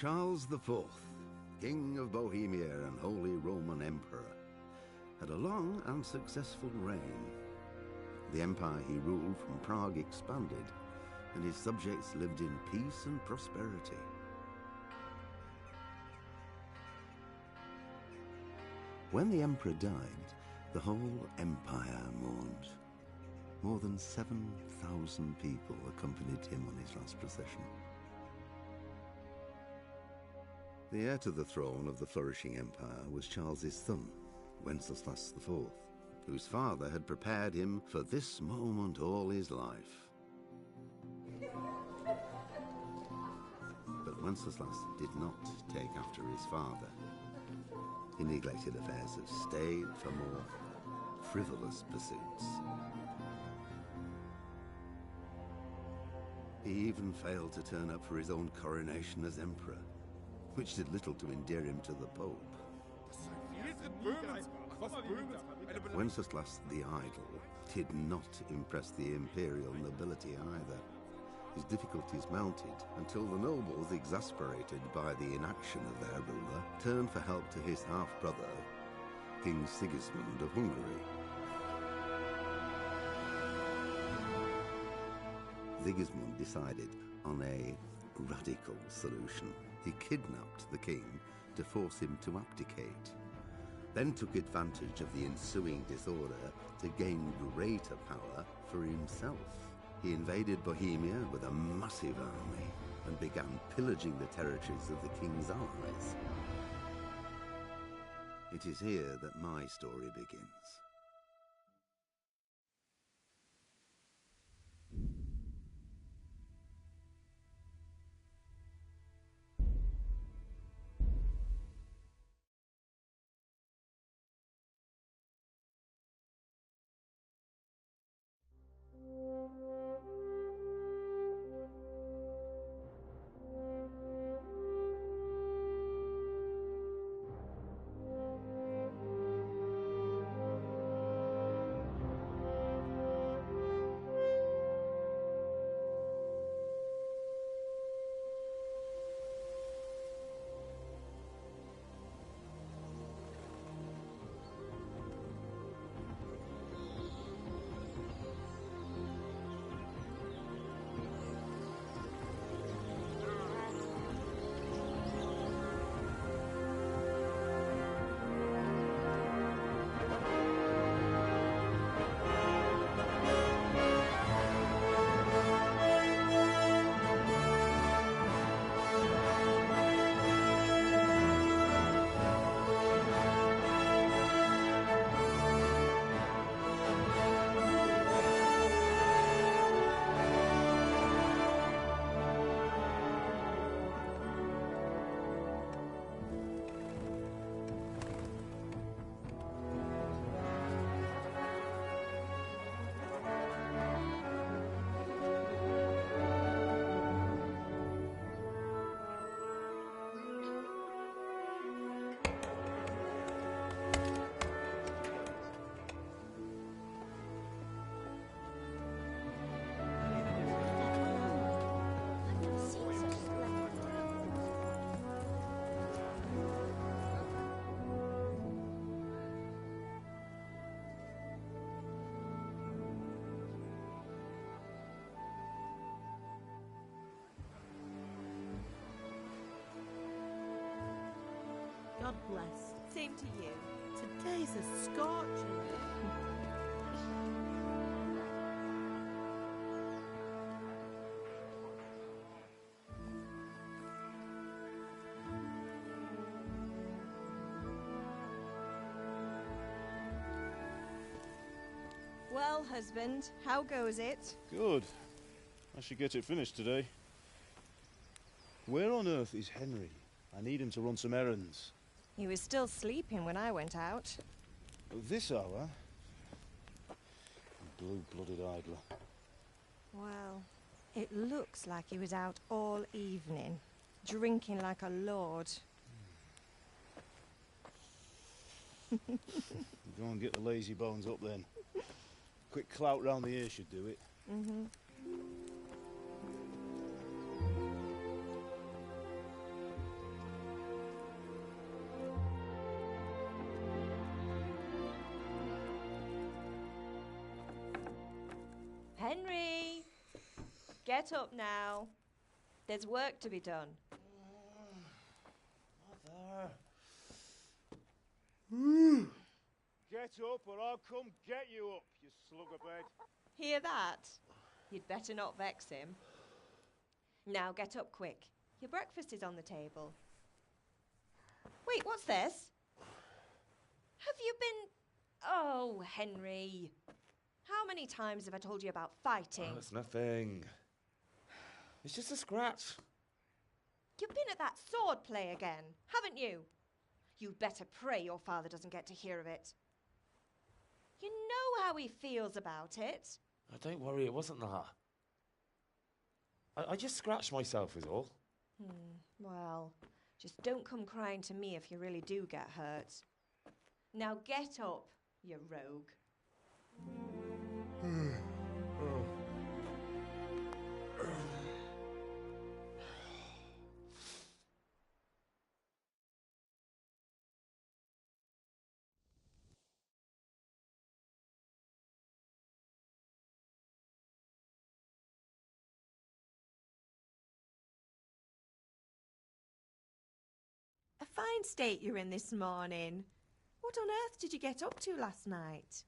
Charles IV, King of Bohemia and Holy Roman Emperor, had a long and successful reign. The empire he ruled from Prague expanded, and his subjects lived in peace and prosperity. When the emperor died, the whole empire mourned. More than 7,000 people accompanied him on his last procession. The heir to the throne of the flourishing empire was Charles's son, Wenceslas IV, whose father had prepared him for this moment all his life. But Wenceslas did not take after his father. He neglected affairs of state for more frivolous pursuits. He even failed to turn up for his own coronation as emperor, which did little to endear him to the Pope. Wenceslas the Idle did not impress the imperial nobility either. His difficulties mounted until the nobles, exasperated by the inaction of their ruler, turned for help to his half-brother, King Sigismund of Hungary. Sigismund decided on a radical solution. He kidnapped the king to force him to abdicate, then took advantage of the ensuing disorder to gain greater power for himself. He invaded Bohemia with a massive army and began pillaging the territories of the king's allies. It is here that my story begins. God bless. Same to you. Today's a scorcher. Well, husband, how goes it? Good. I should get it finished today. Where on earth is Henry? I need him to run some errands. He was still sleeping when I went out. This hour? Blue-blooded idler. Well, it looks like he was out all evening, drinking like a lord. Go and get the lazy bones up then. Quick clout round the ear should do it. Henry! Get up now. There's work to be done. Mother. Get up or I'll come get you up, you slugabed. Hear that? You'd better not vex him. Now get up quick. Your breakfast is on the table. Wait, what's this? Have you been... Oh, Henry. How many times have I told you about fighting? Oh, it's nothing. It's just a scratch. You've been at that sword play again, haven't you? You'd better pray your father doesn't get to hear of it. You know how he feels about it. Oh, don't worry, it wasn't that. I just scratched myself is all. Well, just don't come crying to me if you really do get hurt. Now get up, you rogue. A fine state you're in this morning. What on earth did you get up to last night?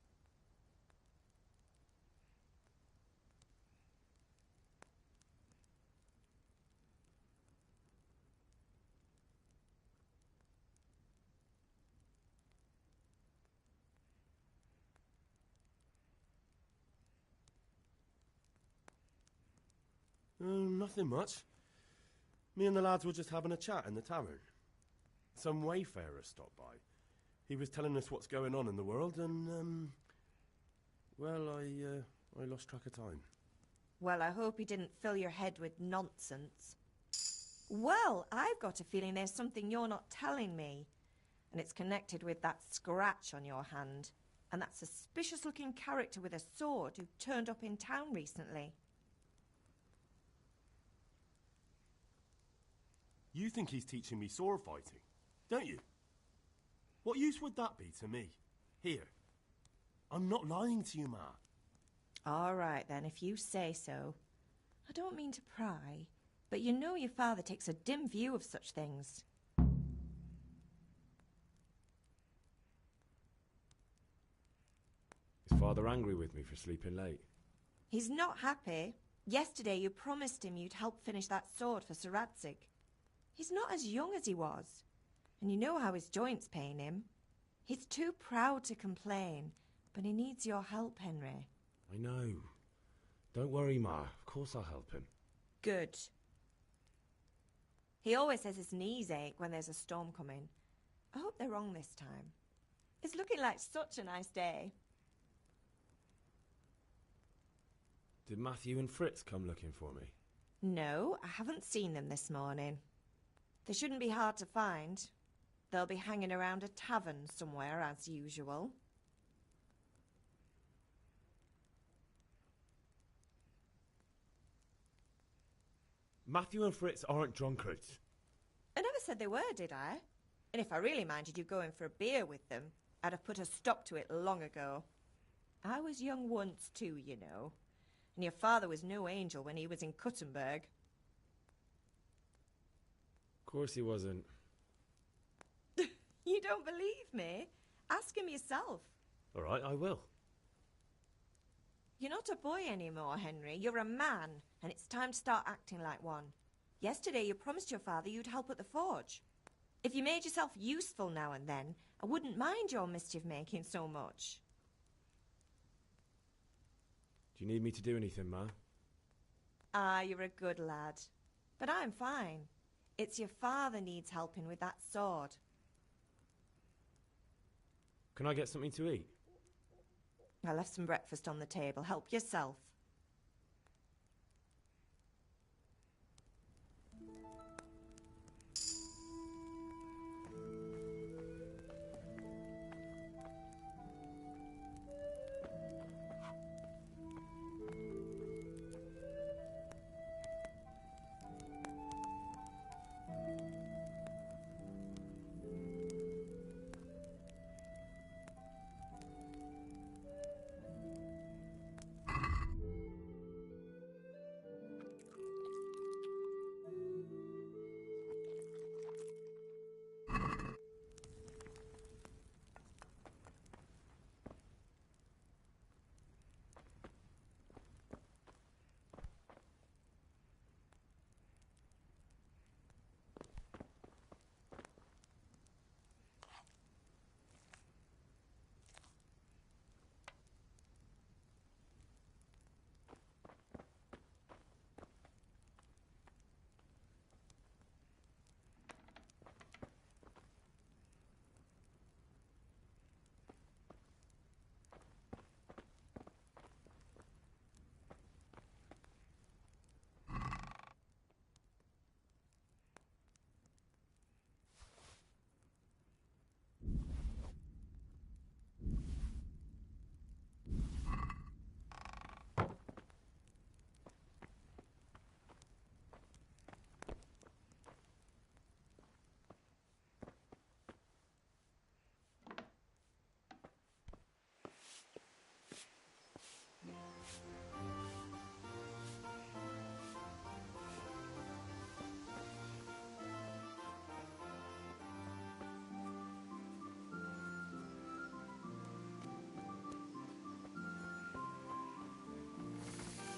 Nothing much. Me and the lads were just having a chat in the tavern. Some wayfarer stopped by. He was telling us what's going on in the world and, well, I lost track of time. Well, I hope he didn't fill your head with nonsense. Well, I've got a feeling there's something you're not telling me. And it's connected with that scratch on your hand. And that suspicious-looking character with a sword who turned up in town recently. You think he's teaching me sword fighting, don't you? What use would that be to me? Here. I'm not lying to you, Ma. All right, then, if you say so. I don't mean to pry, but you know your father takes a dim view of such things. Is Father angry with me for sleeping late? He's not happy. Yesterday you promised him you'd help finish that sword for Sir Radzig. He's not as young as he was, and you know how his joints pain him. He's too proud to complain, but he needs your help, Henry. I know. Don't worry, Ma. Of course I'll help him. Good. He always says his knees ache when there's a storm coming. I hope they're wrong this time. It's looking like such a nice day. Did Matthew and Fritz come looking for me? No, I haven't seen them this morning. They shouldn't be hard to find. They'll be hanging around a tavern somewhere, as usual. Matthew and Fritz aren't drunkards. I never said they were, did I? And if I really minded you going for a beer with them, I'd have put a stop to it long ago. I was young once too, you know. And your father was no angel when he was in Cuttenberg. Of course he wasn't. You don't believe me? Ask him yourself. All right, I will. You're not a boy anymore, Henry. You're a man, and it's time to start acting like one. Yesterday you promised your father you'd help at the forge. If you made yourself useful now and then, I wouldn't mind your mischief-making so much. Do you need me to do anything, Ma? Ah, you're a good lad. But I'm fine. It's your father needs helping with that sword. Can I get something to eat? I left some breakfast on the table. Help yourself.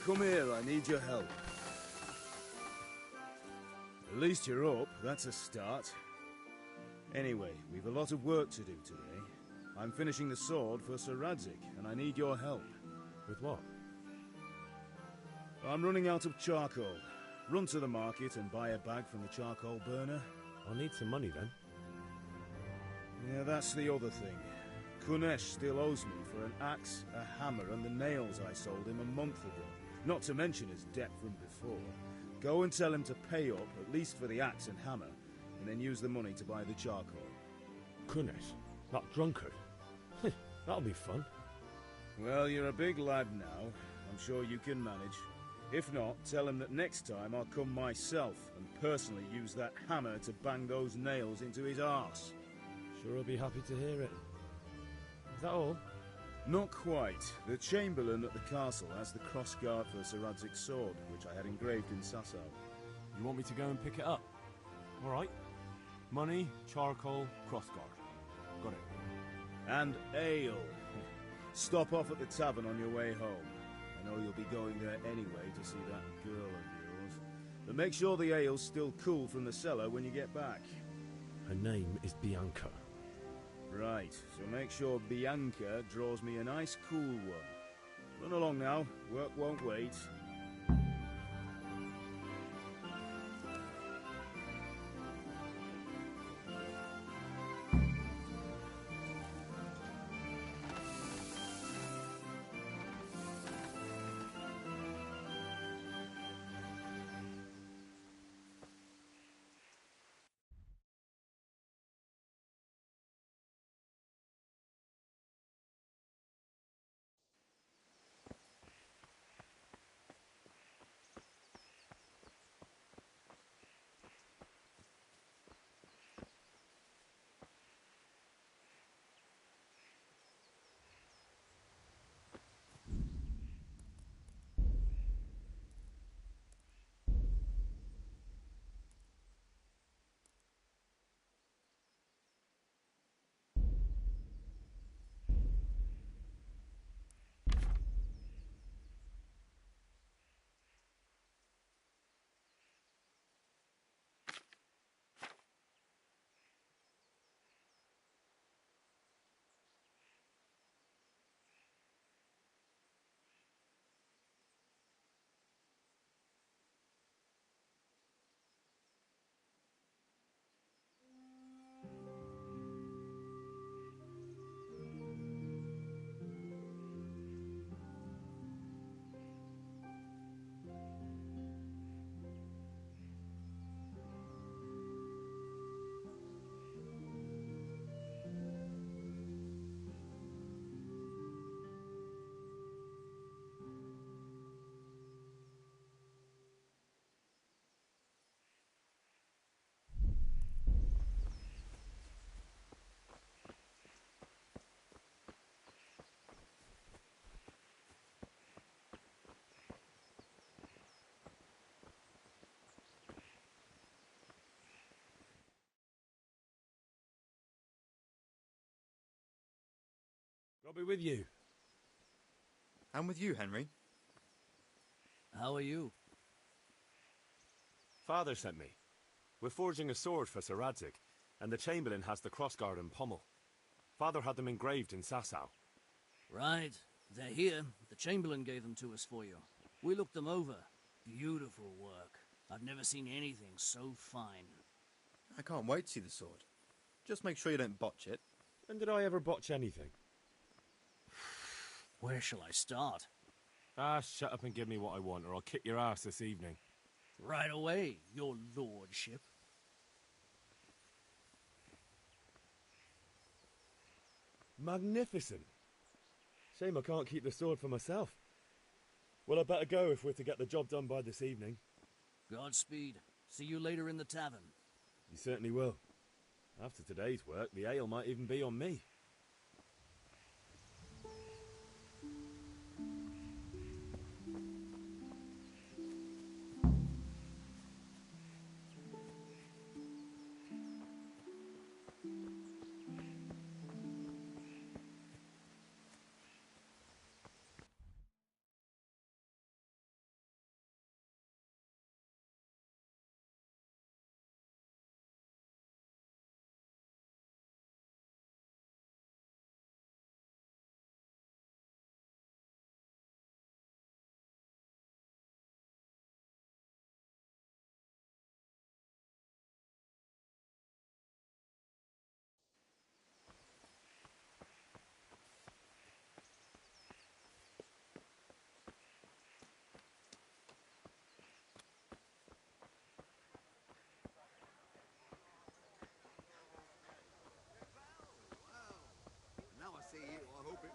come here, I need your help. At least you're up, that's a start. Anyway, we've a lot of work to do today. I'm finishing the sword for Sir Radzig, and I need your help. With what? I'm running out of charcoal. Run to the market and buy a bag from the charcoal burner. I'll need some money then. Yeah, that's the other thing. Kunesh still owes me for an axe, a hammer, and the nails I sold him a month ago. Not to mention his debt from before. Go and tell him to pay up, at least for the axe and hammer, and then use the money to buy the charcoal. Kunesh? That drunkard? That'll be fun. Well, you're a big lad now. I'm sure you can manage. If not, tell him that next time I'll come myself and personally use that hammer to bang those nails into his arse. Sure I'll be happy to hear it. Is that all? Not quite. The Chamberlain at the castle has the crossguard for Sir Radzig's sword, which I had engraved in Sasau. You want me to go and pick it up? All right. Money, charcoal, crossguard. Got it. And ale. Stop off at the tavern on your way home. I know you'll be going there anyway to see that girl of yours. But make sure the ale's still cool from the cellar when you get back. Her name is Bianca. Right, so make sure Bianca draws me a nice cool one. Run along now, work won't wait. I'll be with you. I'm with you, Henry. How are you? Father sent me. We're forging a sword for Sir Radzig, and the Chamberlain has the crossguard and pommel. Father had them engraved in Sasau. Right. They're here. The Chamberlain gave them to us for you. We looked them over. Beautiful work. I've never seen anything so fine. I can't wait to see the sword. Just make sure you don't botch it. When did I ever botch anything? Where shall I start? Shut up and give me what I want, or I'll kick your ass this evening. Right away, your lordship. Magnificent. Shame I can't keep the sword for myself. Well, I better go if we're to get the job done by this evening. Godspeed. See you later in the tavern. You certainly will. After today's work, the ale might even be on me.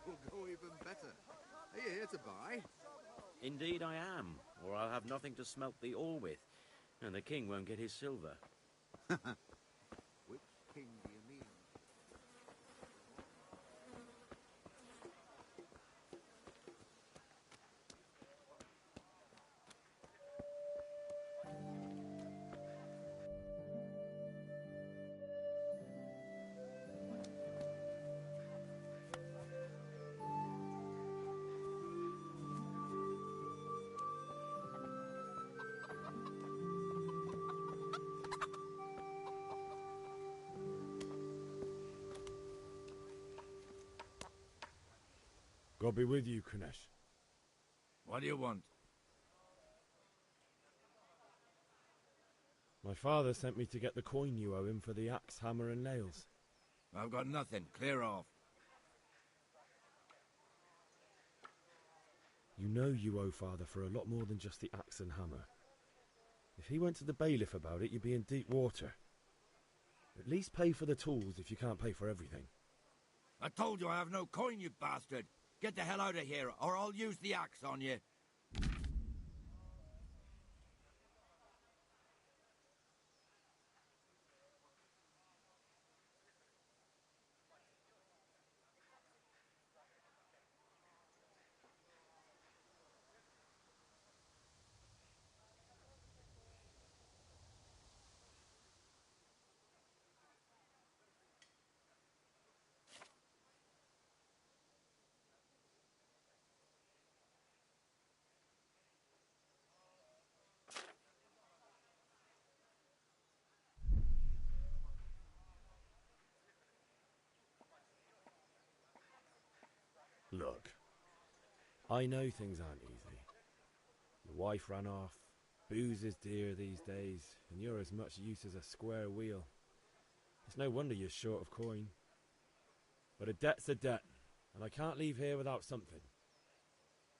will go even better. Are you here to buy? Indeed I am, or I'll have nothing to smelt the ore with, and the king won't get his silver. Which king do you mean? God be with you, Kunesh. What do you want? My father sent me to get the coin you owe him for the axe, hammer and nails. I've got nothing. Clear off. You know you owe father for a lot more than just the axe and hammer. If he went to the bailiff about it, you'd be in deep water. At least pay for the tools if you can't pay for everything. I told you I have no coin, you bastard. Get the hell out of here, or I'll use the axe on you. Look, I know things aren't easy. Your wife ran off, booze is dear these days, and you're as much use as a square wheel. It's no wonder you're short of coin. But a debt's a debt, and I can't leave here without something.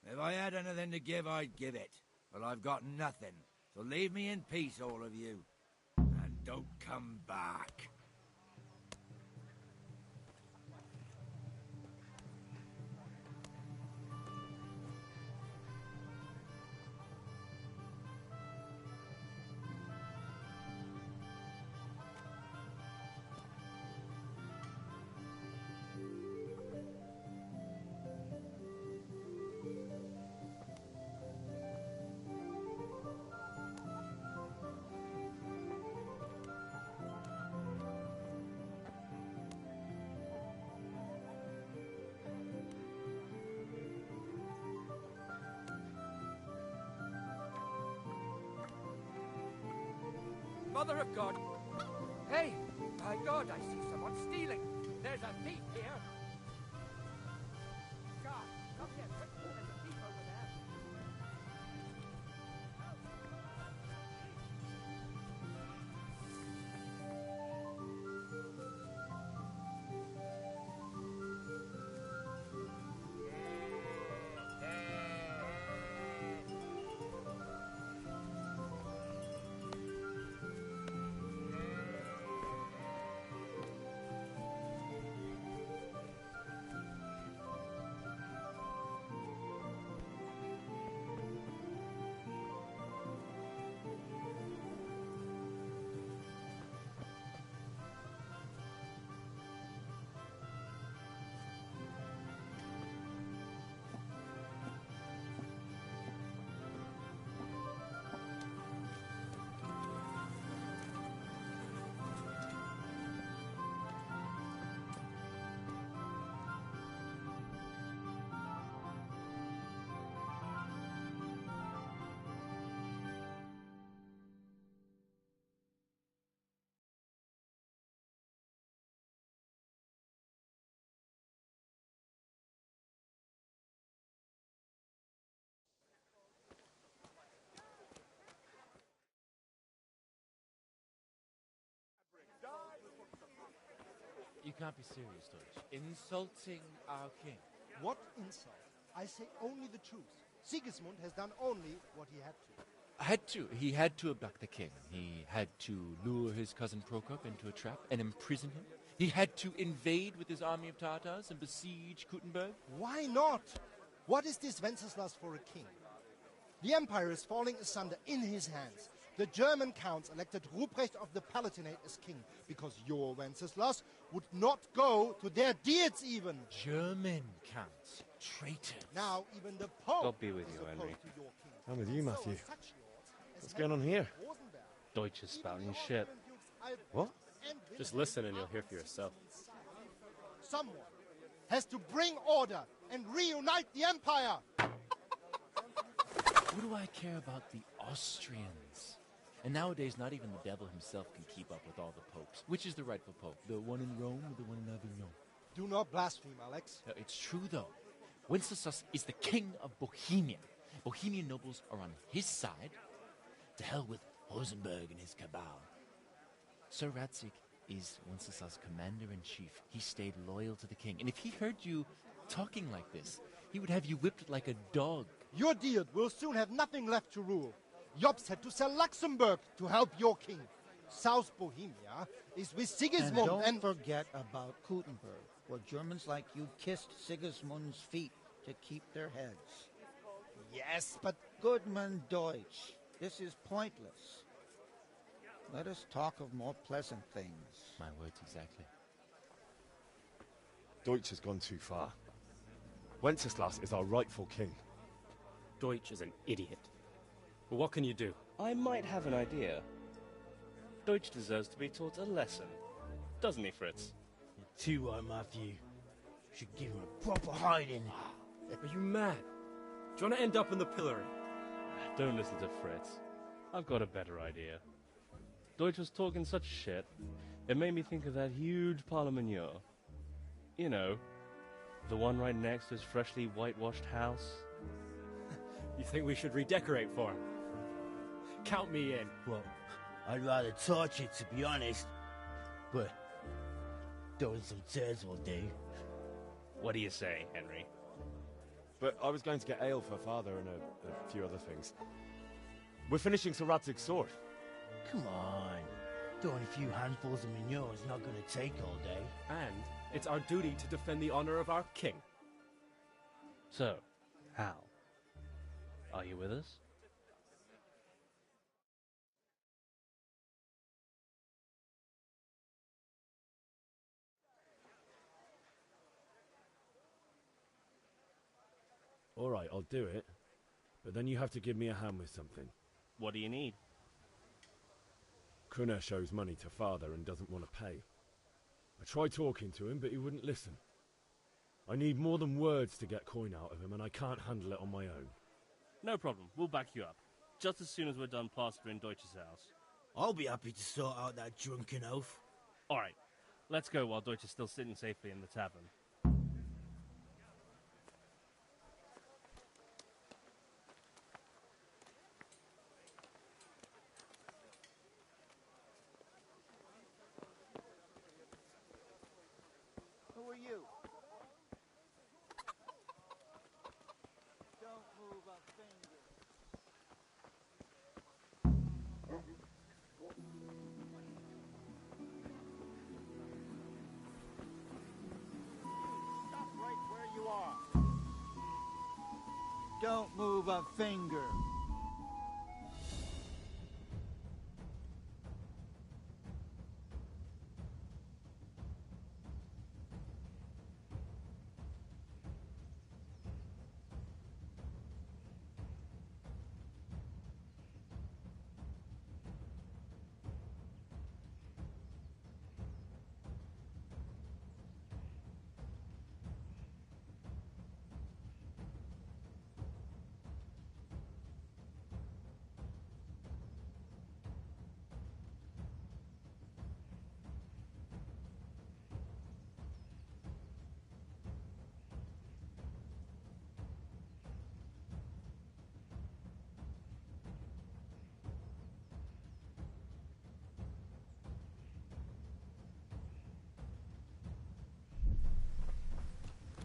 If I had anything to give, I'd give it. But I've got nothing, so leave me in peace, all of you. And don't come back. Mother of God! Hey! My God, I see someone stealing! There's a thief here! God, come here, quick! There's a thief over there! You can't be serious, Deutsch. Insulting our king. What insult? I say only the truth. Sigismund has done only what he had to. Had to. He had to abduct the king. He had to lure his cousin Prokop into a trap and imprison him. He had to invade with his army of Tartars and besiege Kuttenberg? Why not? What is this Wenceslas for a king? The empire is falling asunder in his hands. The German counts elected Ruprecht of the Palatinate as king because your Wenceslas would not go to their deeds even. German counts. Traitors. Now even the Pope God be with you, is Henry. opposed to your king. I'm with you, And so Matthew. are such lords as What's going on Henry here? of Rosenberg. Deutsch is spouting shit. What? Just listen and you'll hear for yourself. Someone has to bring order and reunite the empire. What do I care about the Austrians? And nowadays, not even the devil himself can keep up with all the popes. Which is the rightful pope? The one in Rome or the one in Avignon? Do not blaspheme, Alex. No, it's true, though. Wenceslas is the king of Bohemia. Bohemian nobles are on his side. To hell with Rosenberg and his cabal. Sir Radzik is Wenceslas' commander-in-chief. He stayed loyal to the king. And if he heard you talking like this, he would have you whipped like a dog. Your Diet will soon have nothing left to rule. Jobst had to sell Luxembourg to help your king. South Bohemia is with Sigismund And don't forget about Kuttenberg, where Germans like you kissed Sigismund's feet to keep their heads. Yes, but... Goodman Deutsch, this is pointless. Let us talk of more pleasant things. My words exactly. Deutsch has gone too far. Wenceslas is our rightful king. Deutsch is an idiot. But what can you do? I might have an idea. Deutsch deserves to be taught a lesson. Doesn't he, Fritz? You're too right, Matthew. Should give him a proper hiding. Are you mad? Do you want to end up in the pillory? Don't listen to Fritz. I've got a better idea. Deutsch was talking such shit, it made me think of that huge parliament. You know, the one right next to his freshly whitewashed house. You think we should redecorate for him? Count me in. Well, I'd rather torch it, to be honest. But throwing some tears will do. What do you say, Henry? But I was going to get ale for father and a few other things. We're finishing Sir Radzig's sword. Come on. Throwing a few handfuls of manure is not going to take all day. And it's our duty to defend the honor of our king. So, Hal, are you with us? All right, I'll do it. But then you have to give me a hand with something. What do you need? Kunesh owes money to father and doesn't want to pay. I tried talking to him, but he wouldn't listen. I need more than words to get coin out of him, and I can't handle it on my own. No problem. We'll back you up. Just as soon as we're done plastering Deutsch's house. I'll be happy to sort out that drunken oaf. All right. Let's go while Deutsch is still sitting safely in the tavern. Who are you? Don't move a finger. Stop right where you are. Don't move a finger.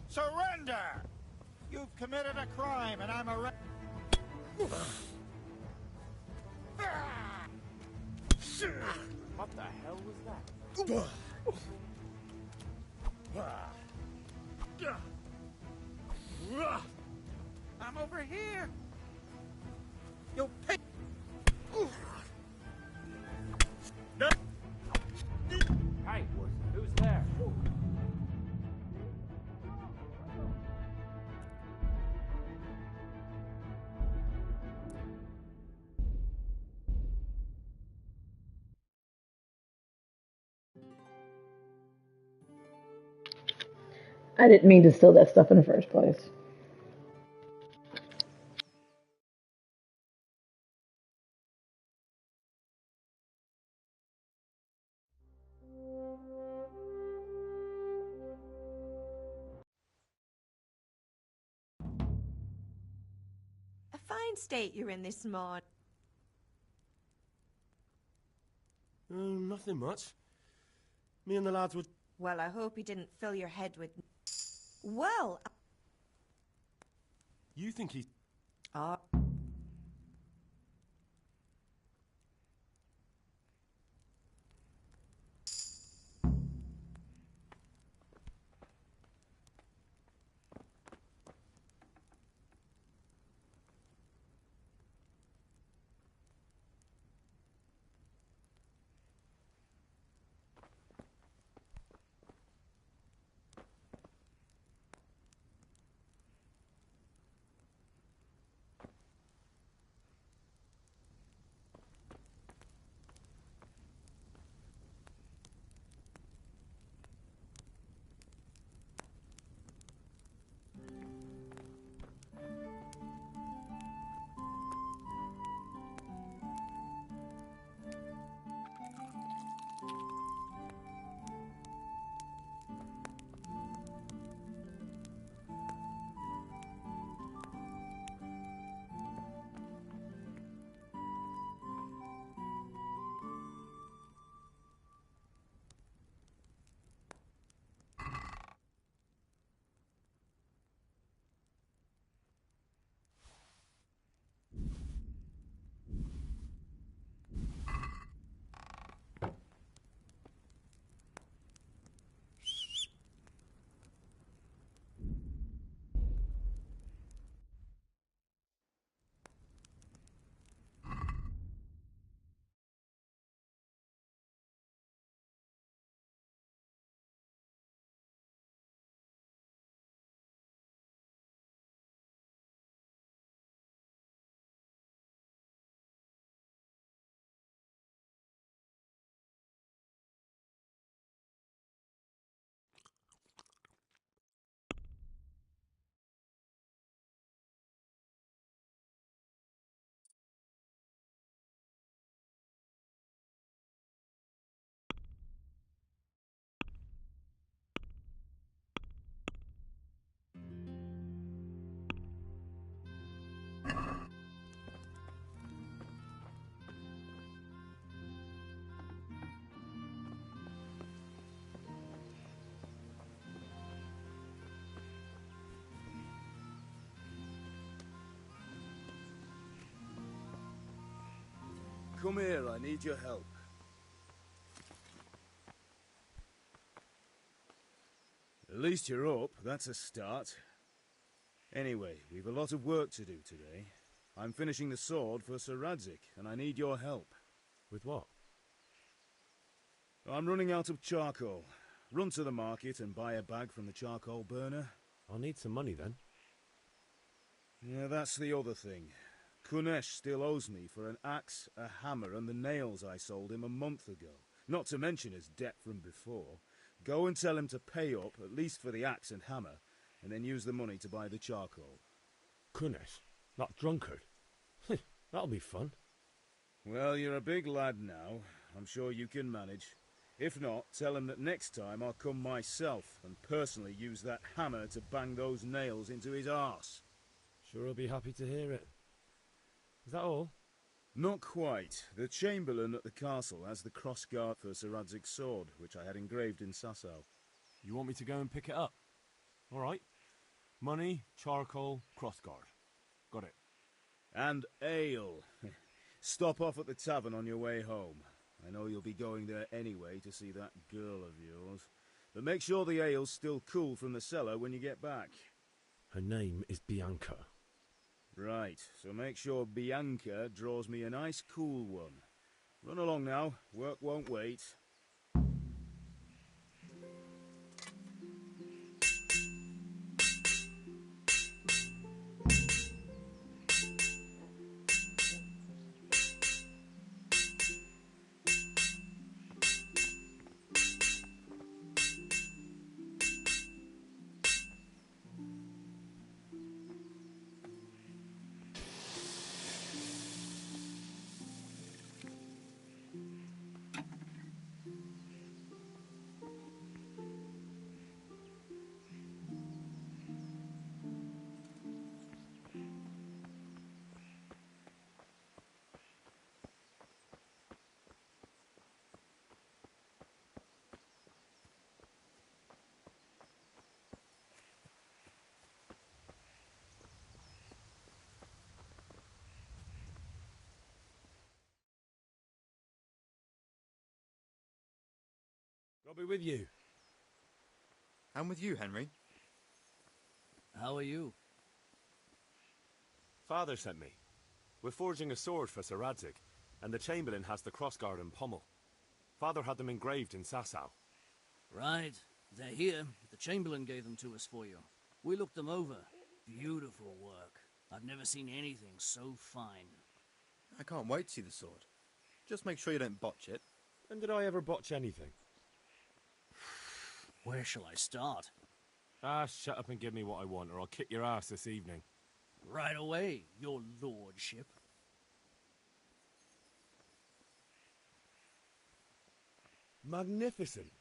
Surrender! You've committed a crime, and I'm arrested. What the hell was that? I didn't mean to steal that stuff in the first place. A fine state you're in this morning. Nothing much. Me and the lads were... Well, I hope he didn't fill your head with... Well... You think he's... Ah. Come here, I need your help. At least you're up, that's a start. Anyway, we've a lot of work to do today. I'm finishing the sword for Sir Radzig, and I need your help. With what? I'm running out of charcoal. Run to the market and buy a bag from the charcoal burner. I'll need some money then. Yeah, that's the other thing. Kunesh still owes me for an axe, a hammer, and the nails I sold him a month ago. Not to mention his debt from before. Go and tell him to pay up, at least for the axe and hammer, and then use the money to buy the charcoal. Kunesh? That drunkard? That'll be fun. Well, you're a big lad now. I'm sure you can manage. If not, tell him that next time I'll come myself and personally use that hammer to bang those nails into his arse. Sure, I'll be happy to hear it. Is that all? Not quite. The Chamberlain at the castle has the crossguard for Sir Radzig's sword, which I had engraved in Sasau. You want me to go and pick it up? All right. Money, charcoal, crossguard. Got it. And ale. Stop off at the tavern on your way home. I know you'll be going there anyway to see that girl of yours. But make sure the ale's still cool from the cellar when you get back. Her name is Bianca. Right, so make sure Bianca draws me a nice cool one. Run along now, work won't wait. God be with you. And with you, Henry. How are you? Father sent me. We're forging a sword for Sir Radzig, and the Chamberlain has the crossguard and pommel. Father had them engraved in Sasau. Right. They're here. The Chamberlain gave them to us for you. We looked them over. Beautiful work. I've never seen anything so fine. I can't wait to see the sword. Just make sure you don't botch it. When did I ever botch anything? Where shall I start? Ah, shut up and give me what I want, or I'll kick your ass this evening. Right away, your lordship. Magnificent.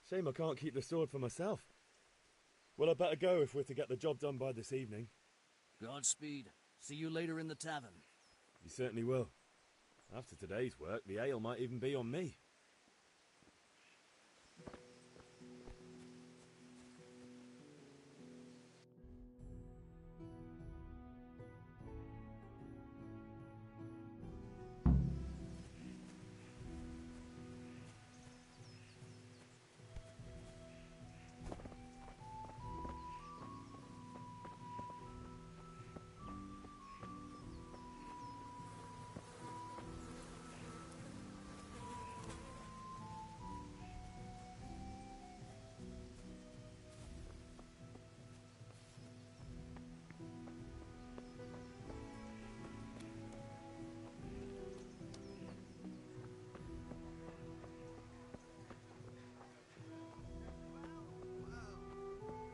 Shame I can't keep the sword for myself. Well, I better go if we're to get the job done by this evening. Godspeed. See you later in the tavern. You certainly will. After today's work, the ale might even be on me.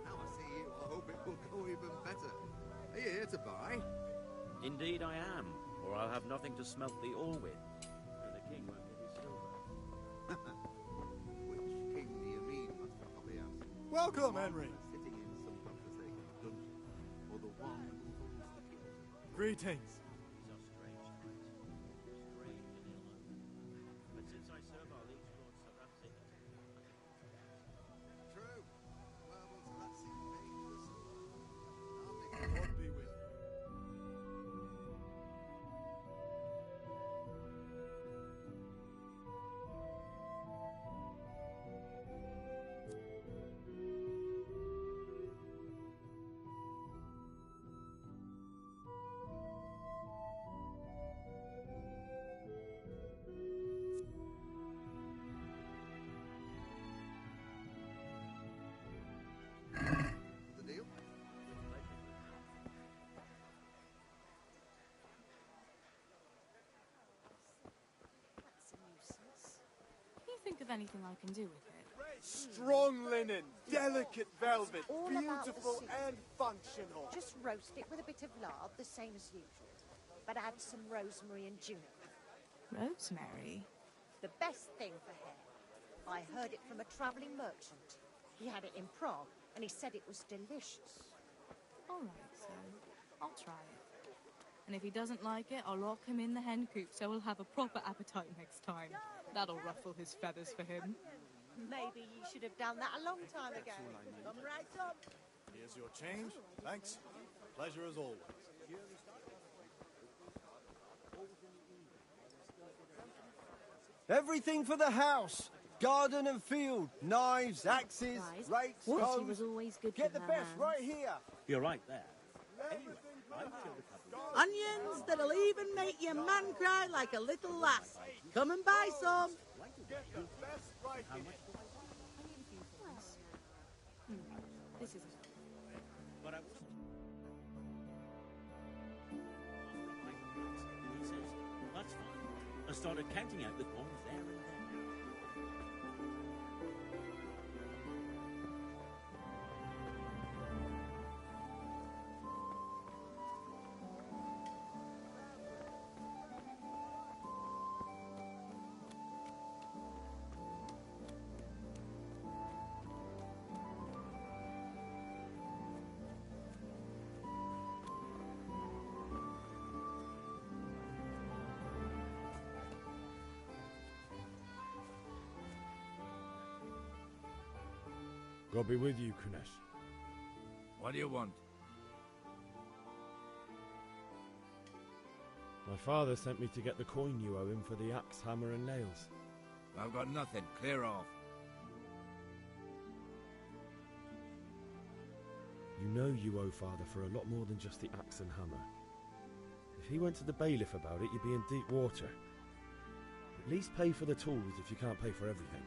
Now I see you, I hope it will go even better. Are you here to buy? Indeed I am, or I'll have nothing to smelt the ore with, and the king won't get his silver. Which king do you mean, Master Hobbs? Welcome, Henry. Sitting in some godforsaken dungeon, or the one who owns the key? Greetings. These are strange times, strange and ill omened. But since I serve our liege lord Sir Radzig, True. Well, was that seem paid for the silver? God be with you. The deal? That's a nuisance. Can you think of anything I can do with it? Strong linen, delicate velvet, All about the beautiful soup. and functional. Just roast it with a bit of lard, the same as usual. But add some rosemary and juniper. Rosemary? The best thing for hair. I heard it from a travelling merchant. He had it in Prague, and he said it was delicious. All right, so I'll try it. And if he doesn't like it, I'll lock him in the hen coop so he'll have a proper appetite next time. That'll ruffle his feathers for him. Maybe you should have done that a long time ago. Come right up. Here's your change. Thanks. Pleasure as always. Everything for the house. Garden and field. Knives, axes, rakes, She hoes. was always good Get with the her best hands. right here. you're right there. Anyway, I killed a couple. Onions that'll even make your man cry like a little lass. Come and buy some. Get the best right here. This isn't. But I wasn't. He says, that's fine. I started counting out the ones there and then. God be with you, Kunesh. What do you want? My father sent me to get the coin you owe him for the axe, hammer and nails. I've got nothing. Clear off. You know you owe Father for a lot more than just the axe and hammer. If he went to the bailiff about it, you'd be in deep water. At least pay for the tools if you can't pay for everything.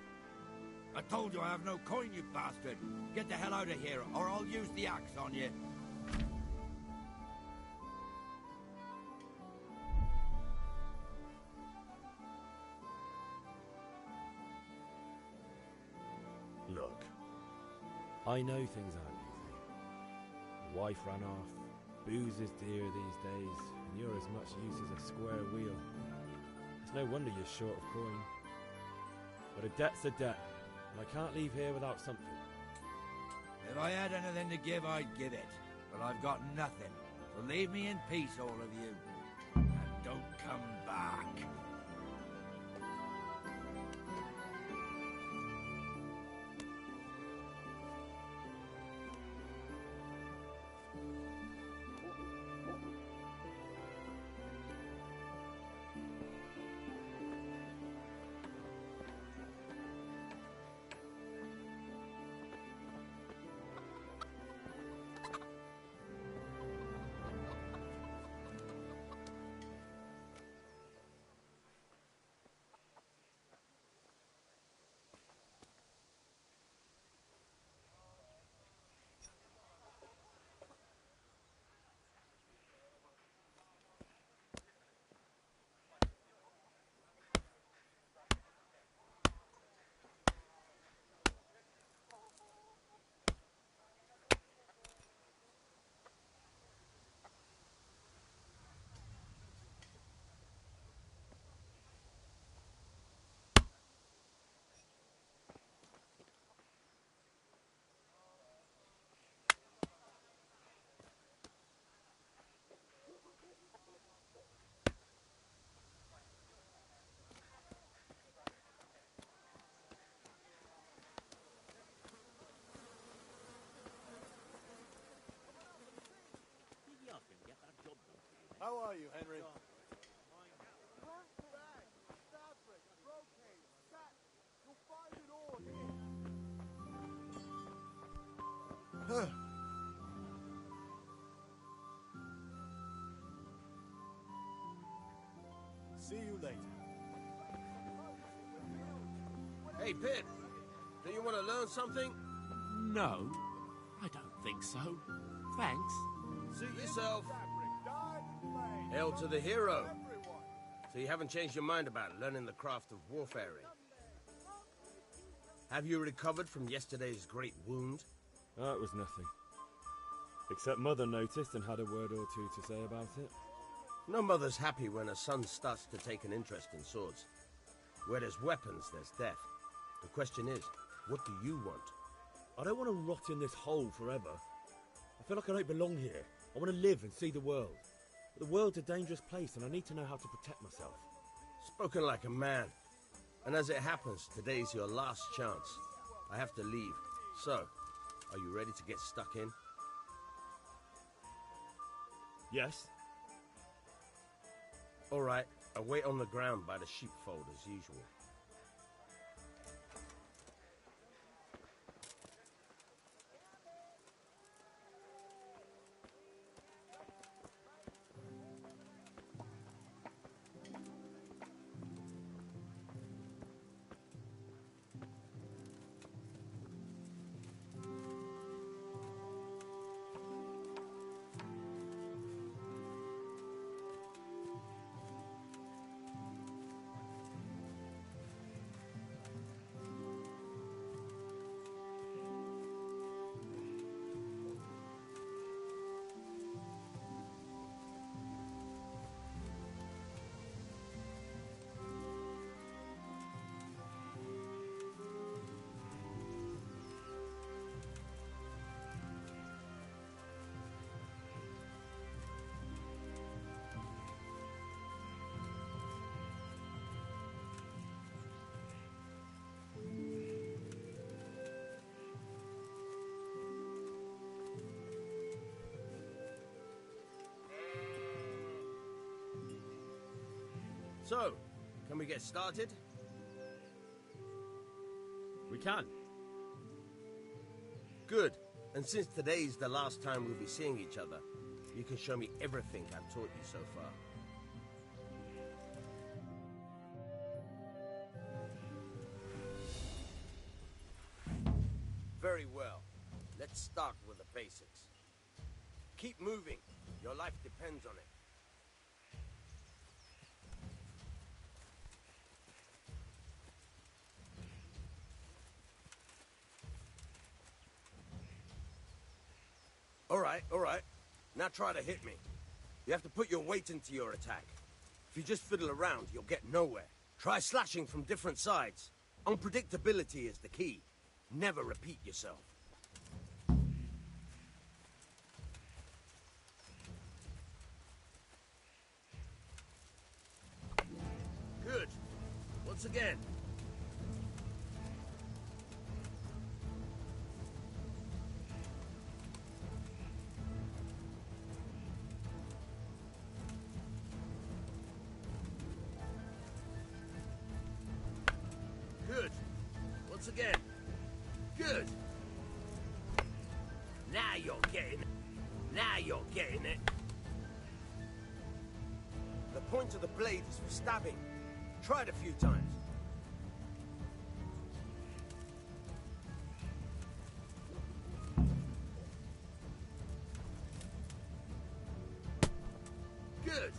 I told you I have no coin, you bastard! Get the hell out of here, or I'll use the axe on you! Look, I know things aren't easy. The wife ran off, booze is dear these days, and you're as much use as a square wheel. It's no wonder you're short of coin. But a debt's a debt, and I can't leave here without something. If I had anything to give, I'd give it. But I've got nothing. So leave me in peace, all of you. And don't come back. How are you, Henry? See you later. Hey, Pip, do you want to learn something? No, I don't think so. Thanks. Suit yourself. Hail to the hero. So you haven't changed your mind about learning the craft of warfaring? Have you recovered from yesterday's great wound? Oh, it was nothing. Except Mother noticed and had a word or two to say about it. No mother's happy when a son starts to take an interest in swords. Where there's weapons, there's death. The question is, what do you want? I don't want to rot in this hole forever. I feel like I don't belong here. I want to live and see the world. But the world's a dangerous place and I need to know how to protect myself. Spoken like a man. And as it happens, today's your last chance. I have to leave. So, are you ready to get stuck in? Yes. All right, I'll wait on the ground by the sheepfold as usual. So, can we get started? We can. Good. And since today's the last time we'll be seeing each other, you can show me everything I've taught you so far. Very well. Let's start with the basics. Keep moving. Your life depends on it. All right. Now try to hit me. You have to put your weight into your attack. If you just fiddle around, you'll get nowhere. Try slashing from different sides. Unpredictability is the key. Never repeat yourself. Good. Once again. Good. Once again. Good. Now you're getting it. Now you're getting it. The point of the blade is for stabbing. Try it a few times. Good.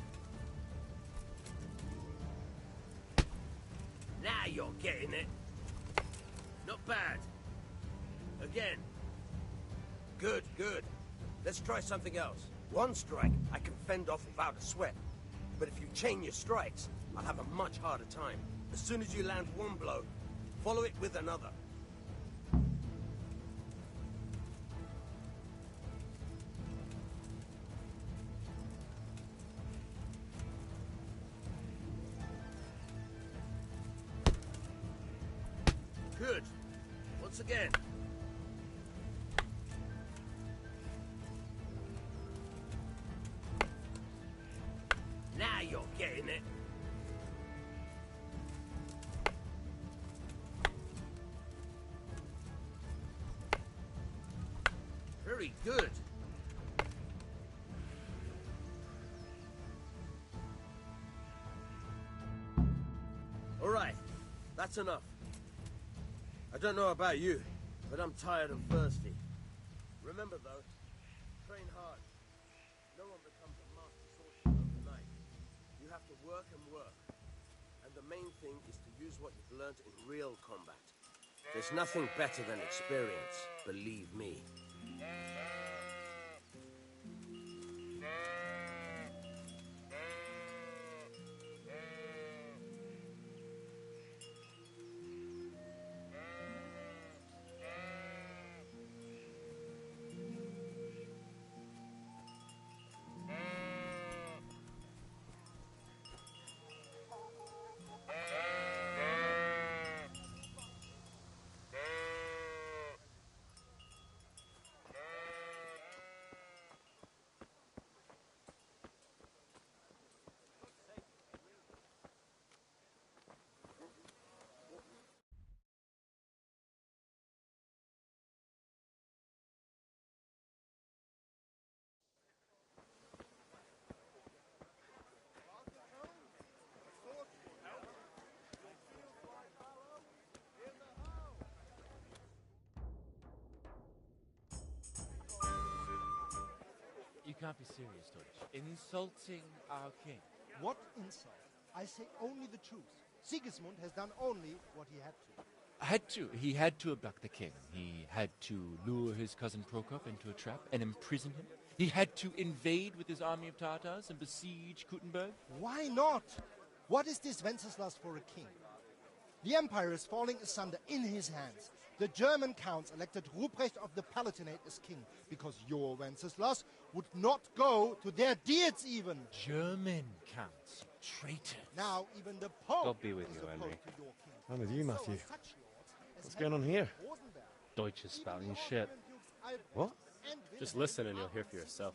Now you're getting it. Not bad. Again. Good, good. Let's try something else. One strike I can fend off without a sweat. But if you chain your strikes, I'll have a much harder time. As soon as you land one blow, follow it with another. Good. Once again. Now you're getting it. Very good. All right, that's enough. I don't know about you, but I'm tired and thirsty. Remember though, train hard. No one becomes a master swordsman overnight. You have to work and work. And the main thing is to use what you've learned in real combat. There's nothing better than experience, believe me. You can't be serious, Deutsch. Insulting our king. What insult? I say only the truth. Sigismund has done only what he had to. He had to abduct the king. He had to lure his cousin Prokop into a trap and imprison him. He had to invade with his army of Tatars and besiege Kuttenberg. Why not? What is this Wenceslas for a king? The empire is falling asunder in his hands. The German counts elected Ruprecht of the Palatinate as king because your Wenceslas would not go to their deeds even. German counts. Traitor. Now even the Pope God be with you, is Henry. opposed to your king. I'm with you, Matthew. So such lords as What's going on here? Rosenberg, Deutsch is spouting shit. What? Just listen and you'll hear for yourself.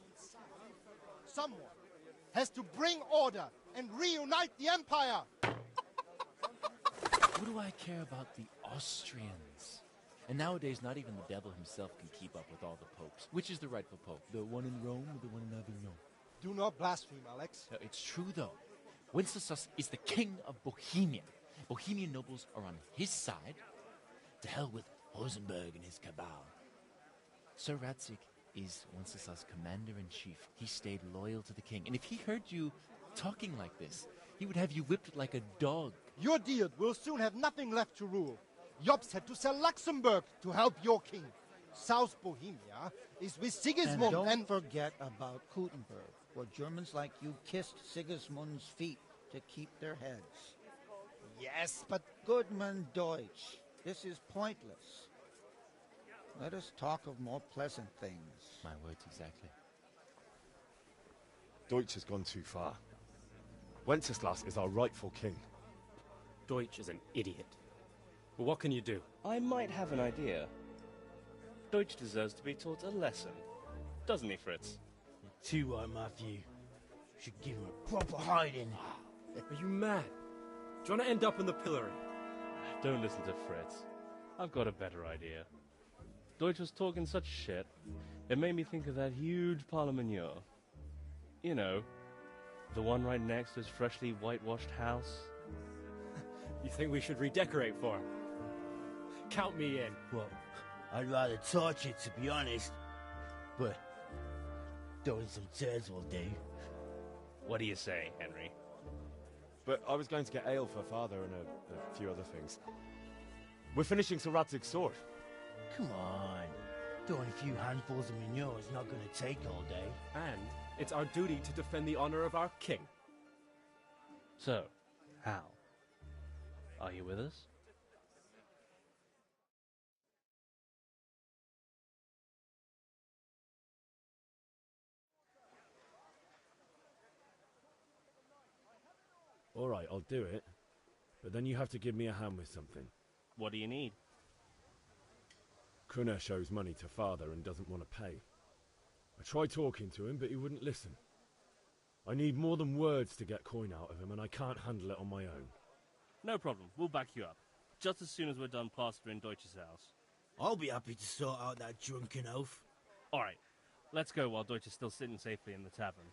Someone has to bring order and reunite the empire. What do I care about the Austrians? And nowadays, not even the devil himself can keep up with all the popes. Which is the rightful pope? The one in Rome or the one in Avignon? Do not blaspheme, Alex. No, it's true, though. Wenceslas is the king of Bohemia. Bohemian nobles are on his side. To hell with Rosenberg and his cabal. Sir Radzik is Wenceslas' commander-in-chief. He stayed loyal to the king. And if he heard you talking like this, he would have you whipped like a dog. Your Diet will soon have nothing left to rule. Jobst had to sell Luxembourg to help your king. South Bohemia is with Sigismund and don't forget about Kuttenberg, where Germans like you kissed Sigismund's feet to keep their heads. Yes, but... Goodman Deutsch, this is pointless. Let us talk of more pleasant things. My words exactly. Deutsch has gone too far. Wenceslas is our rightful king. Deutsch is an idiot. But what can you do? I might have an idea. Deutsch deserves to be taught a lesson. Doesn't he, Fritz? You're too right, Matthew. Should give him a proper hiding. Are you mad? Do you want to end up in the pillory? Don't listen to Fritz. I've got a better idea. Deutsch was talking such shit, it made me think of that huge parlement. You know, the one right next to his freshly whitewashed house. You think we should redecorate for him? Count me in. Well, I'd rather torch it, to be honest. But throwing some turds will do. What do you say, Henry? But I was going to get ale for father and a few other things. We're finishing Sir Radzig's sword. Come on. Throwing a few handfuls of manure is not going to take all day. And it's our duty to defend the honor of our king. So, Hal, are you with us? All right, I'll do it. But then you have to give me a hand with something. What do you need? Kunesh owes money to father and doesn't want to pay. I tried talking to him, but he wouldn't listen. I need more than words to get coin out of him, and I can't handle it on my own. No problem. We'll back you up. Just as soon as we're done plastering Deutsch's house. I'll be happy to sort out that drunken oaf. All right. Let's go while Deutsch is still sitting safely in the tavern.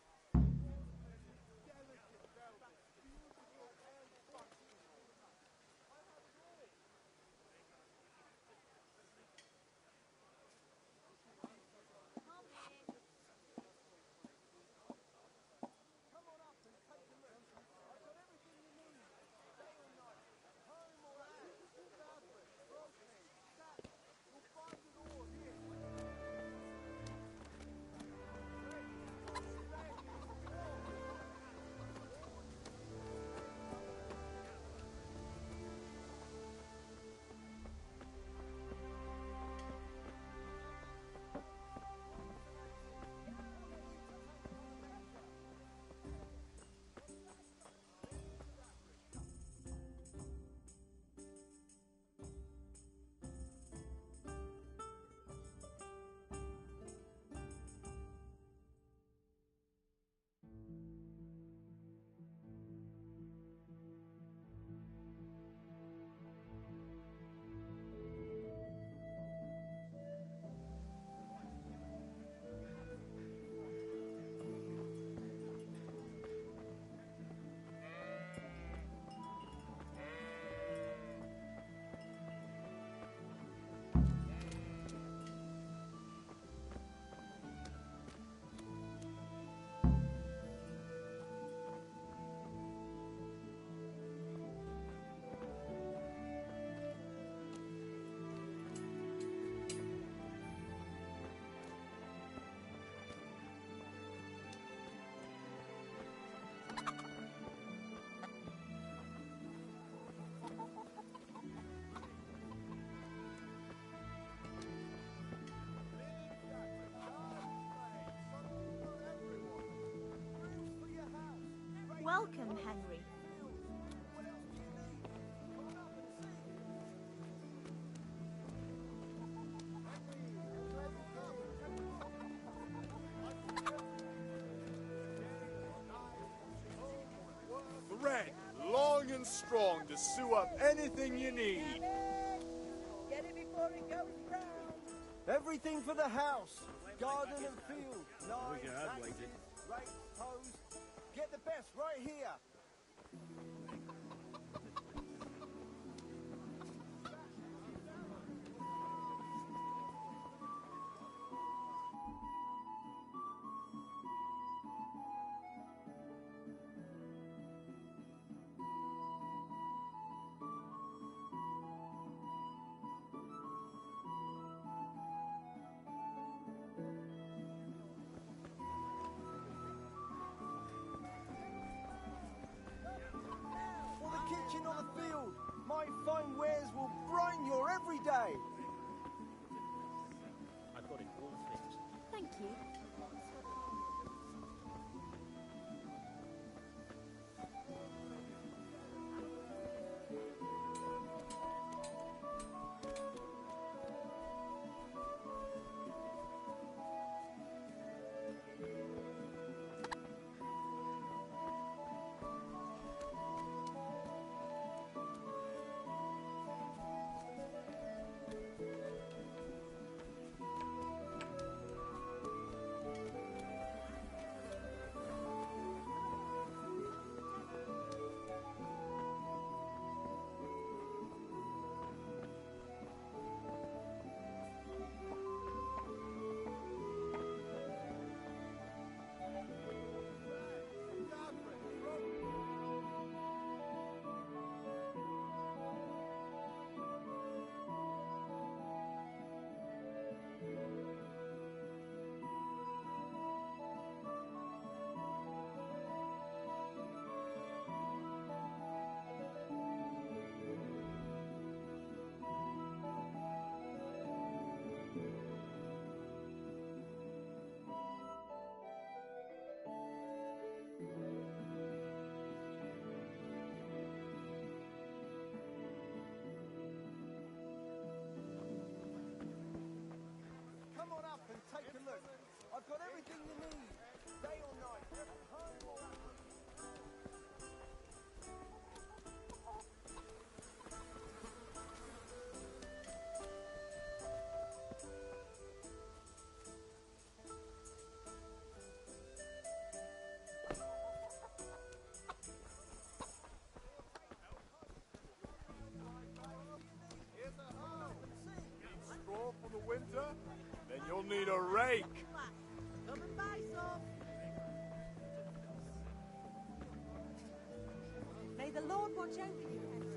Welcome, Henry. Red, long and strong to sew up anything you need. Get it before it goes Everything for the house. Garden and field. Knives, your hand axes, waited. rakes, hoes. Get the best right here. Or the kitchen or the field. My fine wares will brighten your every day. I've got it all fixed. Thank you. Come on up and take a look. I've got everything you need. Day or night. Home or at home. Here's a hoe. Need straw for the winter? Then you'll need a rake. Come and buy some. May the Lord watch over you, Henry.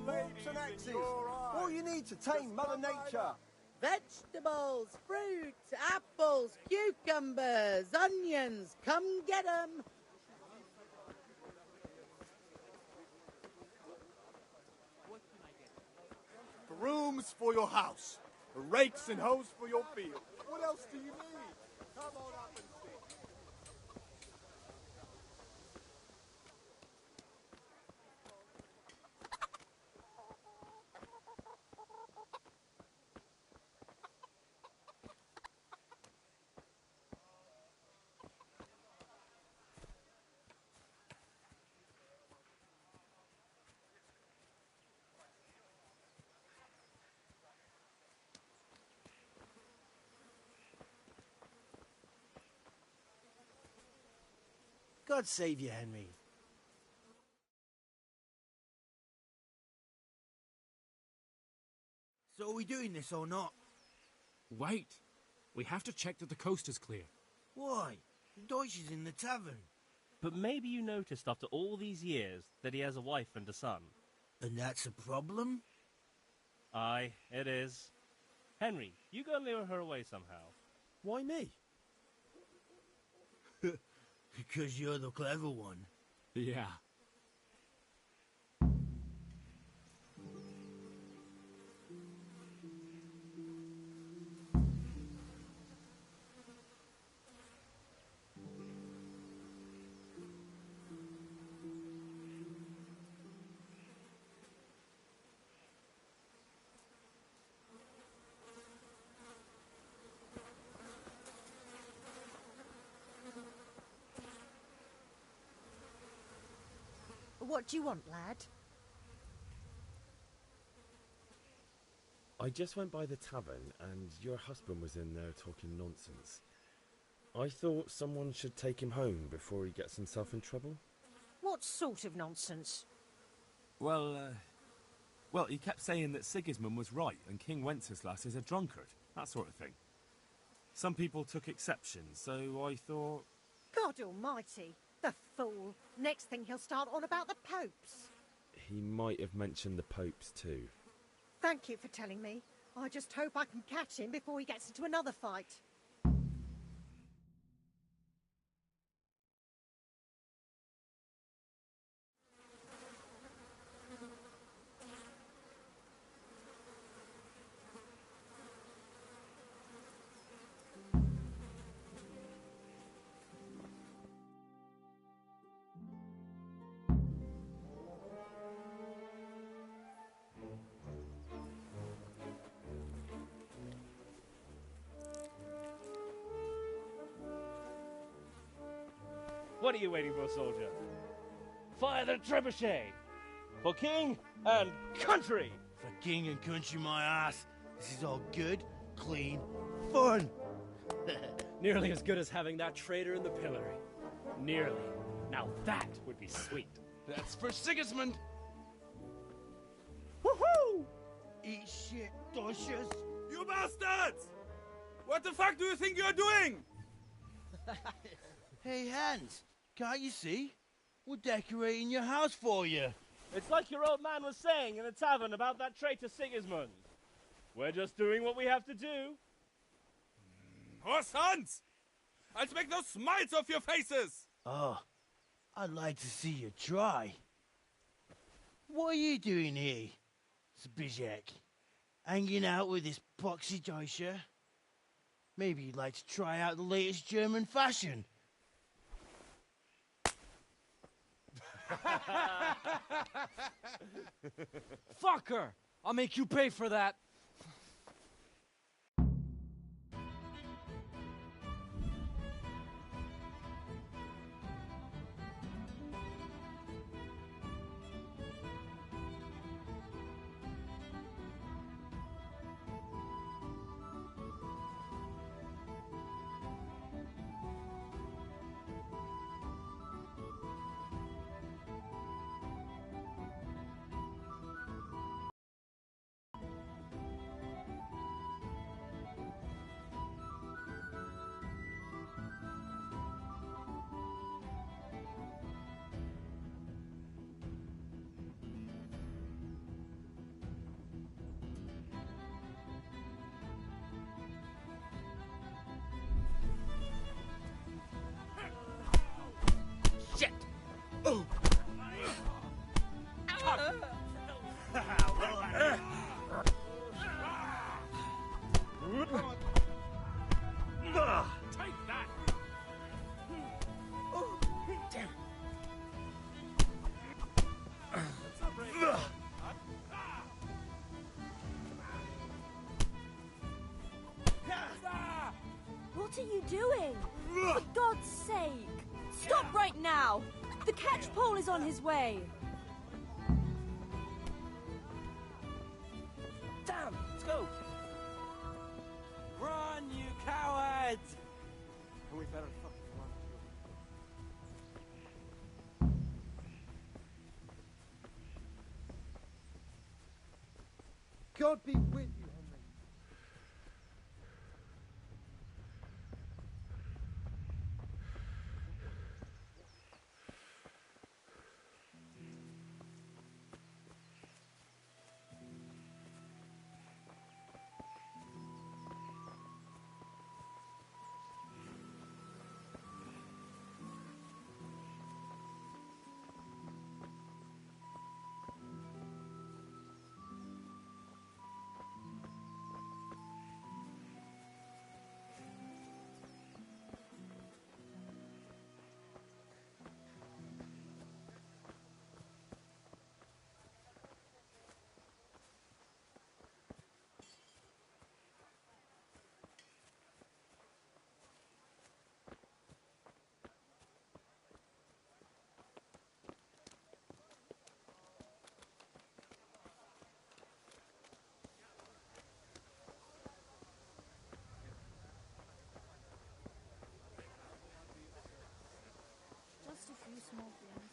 Forks and axes. All you need to tame Mother Nature. Vegetables, fruits, apples, cucumbers, onions. Come get 'em. Brooms for your house. Rakes and hoes for your field. What else do you need? Come on up and see. God save you, Henry. So are we doing this or not? Wait. We have to check that the coast is clear. Why? Deutsch is in the tavern. But maybe you noticed after all these years that he has a wife and a son. And that's a problem? Aye, it is. Henry, you go and lure her away somehow. Why me? Because you're the clever one. Yeah. What do you want, lad? I just went by the tavern and your husband was in there talking nonsense. I thought someone should take him home before he gets himself in trouble. What sort of nonsense? Well, he kept saying that Sigismund was right and King Wenceslas is a drunkard, that sort of thing. Some people took exception, so I thought... God almighty, the fool. Next thing he'll start on about the popes. He might have mentioned the popes too. Thank you for telling me. I just hope I can catch him before he gets into another fight. What are you waiting for, soldier? Fire the trebuchet! For king and country! For king and country, my ass. This is all good, clean, fun. Nearly as good as having that traitor in the pillory. Nearly. Now that would be sweet. That's for Sigismund! Woohoo! Eat shit, Doshes. You bastards! What the fuck do you think you're doing? Hey, Hans, can't you see? We're decorating your house for you. It's like your old man was saying in the tavern about that traitor Sigismund. We're just doing what we have to do. Horse Hans! I'll make those smiles off your faces! Oh, I'd like to see you try. What are you doing here, Zbigniew? Hanging out with this poxy Deutscher? Maybe you'd like to try out the latest German fashion. Fuck her! I'll make you pay for that. Shit! Oh! Take that! Oh, damn. What are you doing? For God's sake! Stop right now! The catchpole is on his way! Damn! Let's go! Run, you cowards! And we better fucking run. God be with you, Henry. Just a few small things.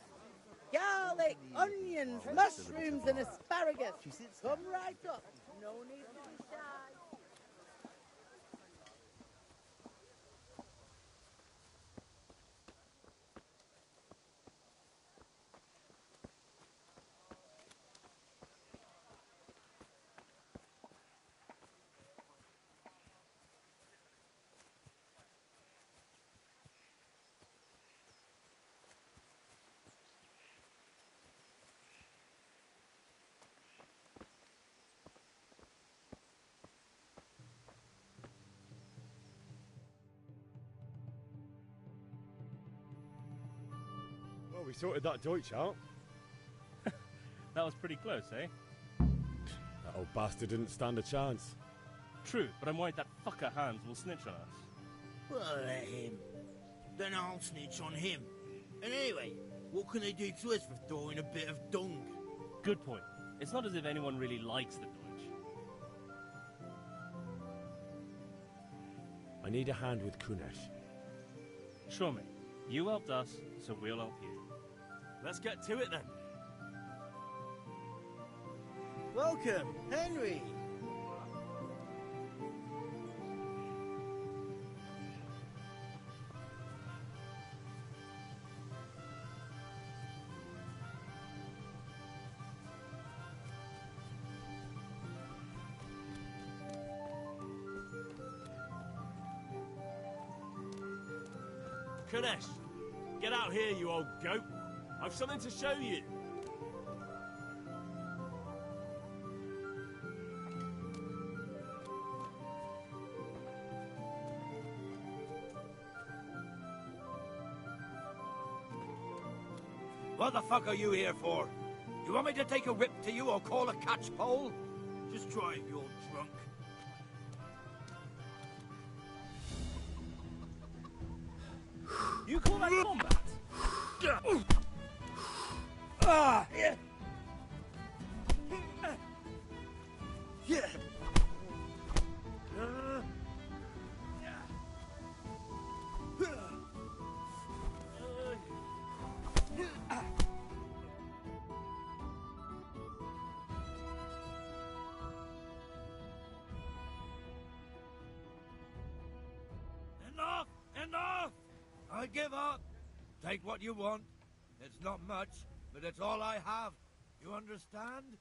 Garlic, onions, mushrooms, and asparagus. Come right up. No need to be shy. Well, we sorted that Deutsch out. That was pretty close, eh? That old bastard didn't stand a chance. True, but I'm worried that fucker Hans will snitch on us. Well, let him. Then I'll snitch on him. And anyway, what can they do to us for throwing a bit of dung? Good point. It's not as if anyone really likes the Deutsch. I need a hand with Kunesh. Sure, mate. You helped us, so we'll help you. Let's get to it then. Welcome, Henry. Kunesh, get out here, you old goat. I've something to show you. What the fuck are you here for? You want me to take a whip to you or call a catch pole? Just try if you're drunk. You call that combat? Ah! Yeah. Yeah. Enough! Enough! I give up. Take what you want. It's not much, but it's all I have. You understand?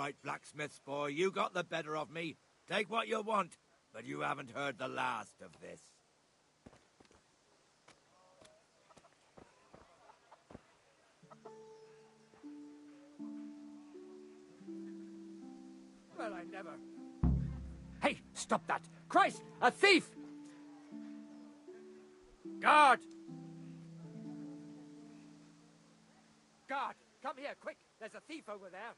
right, blacksmith's boy, you got the better of me. Take what you want, but you haven't heard the last of this. Well, I never... Hey, stop that! Christ, a thief! Guard! Guard, come here, quick! There's a thief over there.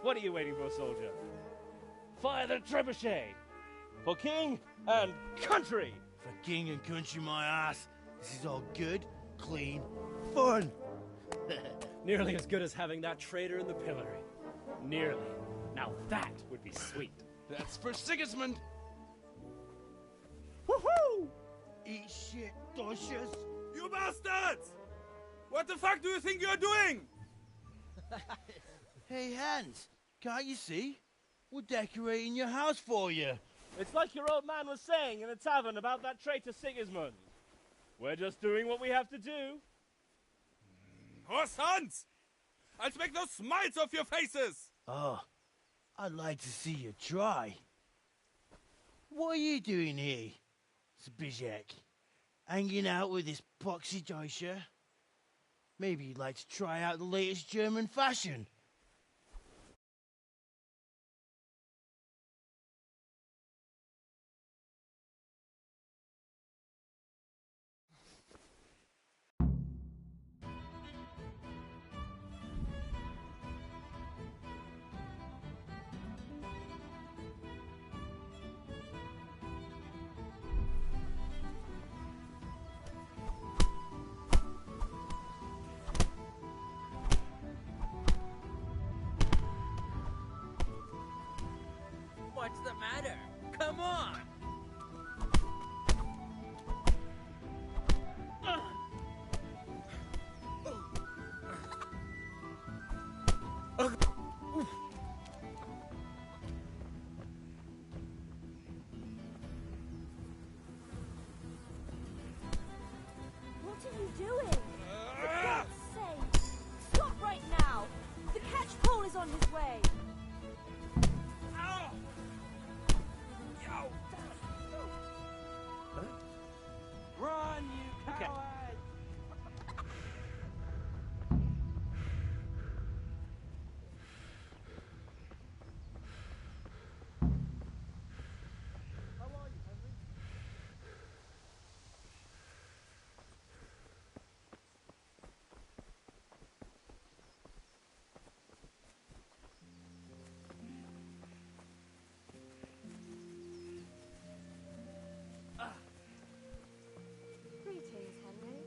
What are you waiting for, soldier? Fire the trebuchet! For king and country! For king and country, my ass. This is all good, clean, fun. Nearly as good as having that traitor in the pillory. Nearly. Now that would be sweet. That's for Sigismund! Woohoo! Eat shit, docious. You bastards! What the fuck do you think you're doing? Hey, Hans, can't you see? We're decorating your house for you. It's like your old man was saying in the tavern about that traitor Sigismund. We're just doing what we have to do. Horse Hans! I'll make those smiles off your faces! Oh, I'd like to see you try. What are you doing here, Zbigniew? Hanging out with this poxy Deutscher? Maybe you'd like to try out the latest German fashion. What's the matter? Come on! What are you doing? For God's sake! Stop right now! The catch pole is on his way! Run, you coward! Greetings, Henry.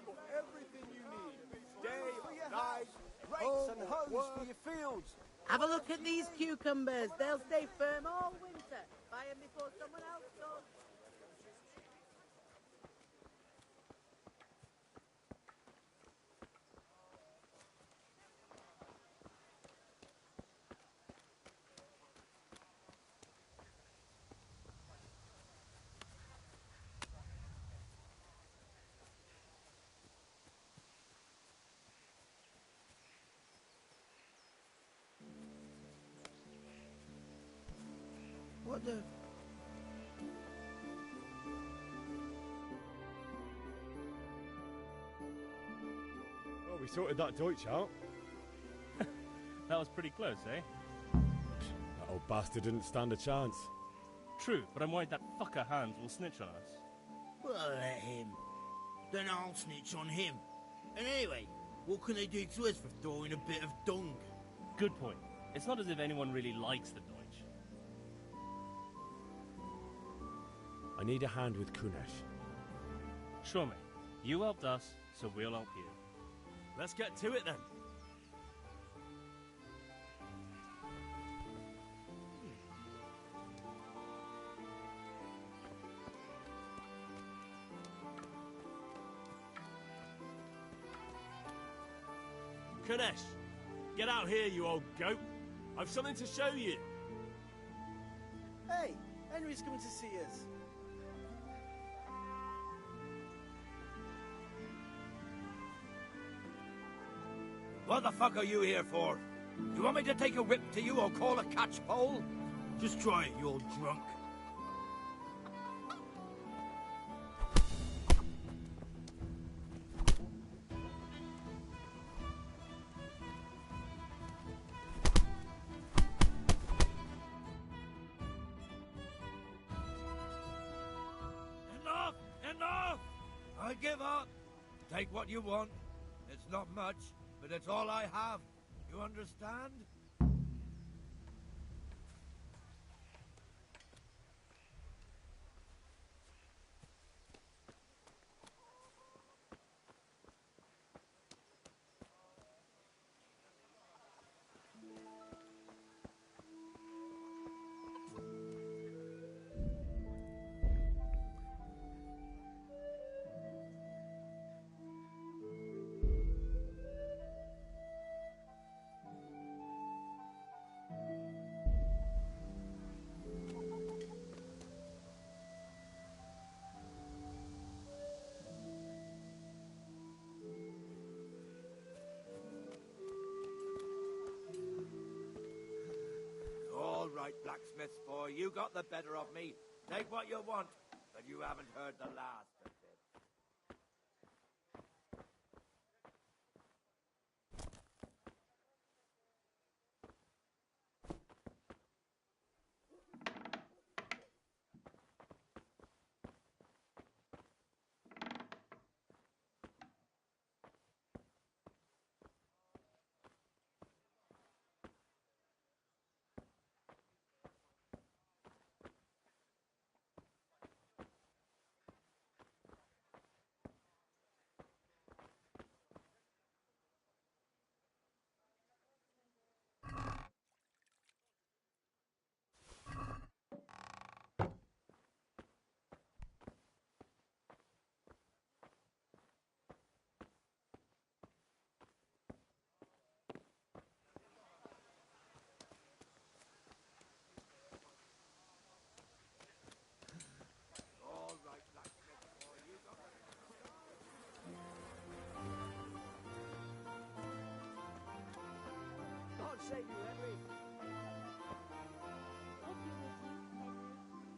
got everything you need. Day, night, rakes and hoes for your fields. Have a look at these cucumbers. They'll stay firm all winter. Buy them before someone else does. What the... Well, we sorted that Deutsch out. That was pretty close, eh? That old bastard didn't stand a chance. True, but I'm worried that fucker Hans will snitch on us. Well, let him. Then I'll snitch on him. And anyway, what can they do to us for throwing a bit of dung? Good point. It's not as if anyone really likes the Deutsch. I need a hand with Kunesh. Sure, mate. You helped us, so we'll help you. Let's get to it then. Kunesh, get out here, you old goat. I've something to show you. Hey, Henry's coming to see us. What the fuck are you here for? Do you want me to take a whip to you or call a catchpole? Just try it, you old drunk. Enough! Enough! I give up. Take what you want. It's not much, but it's all I have. You understand? All right, blacksmith's boy, you got the better of me. Take what you want, but you haven't heard the last of it. All right, blacksmith's boy, you got the... God save you, Henry.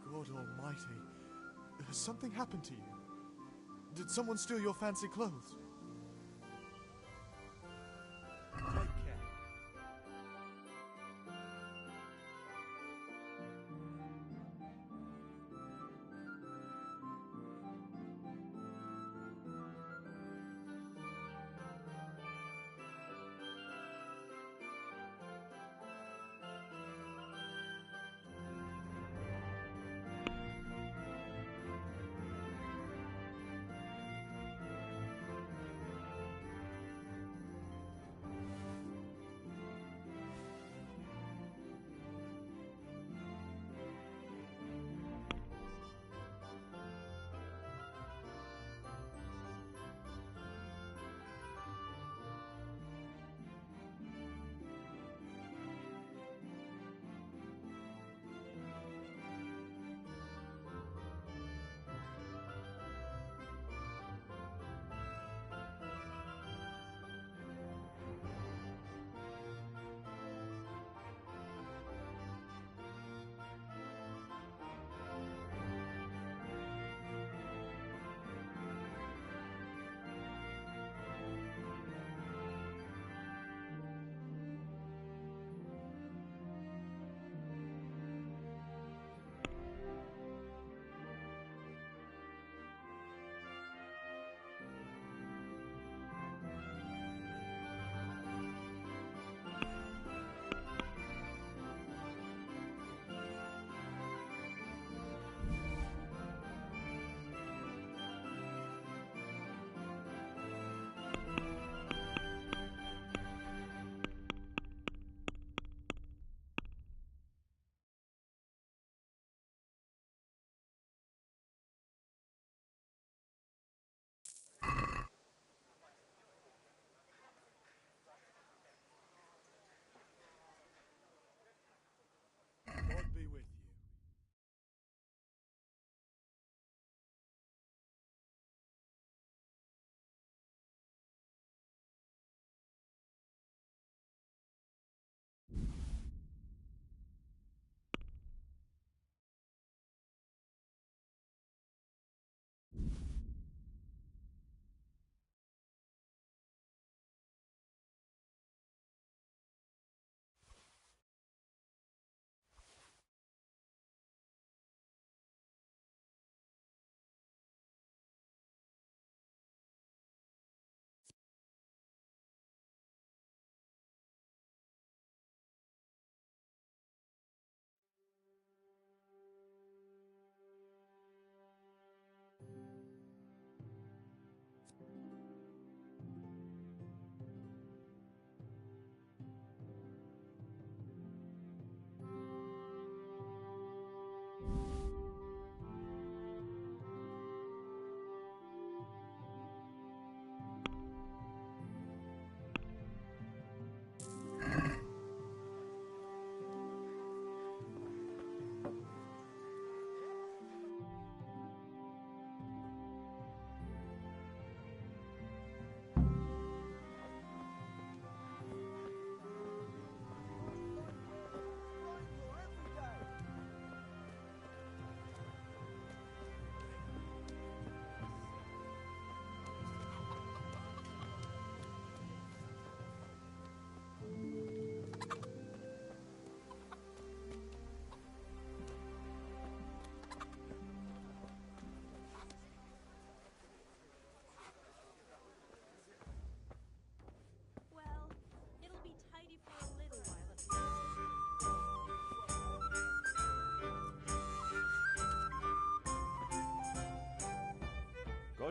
God almighty. Has something happened to you? Did someone steal your fancy clothes? Take care.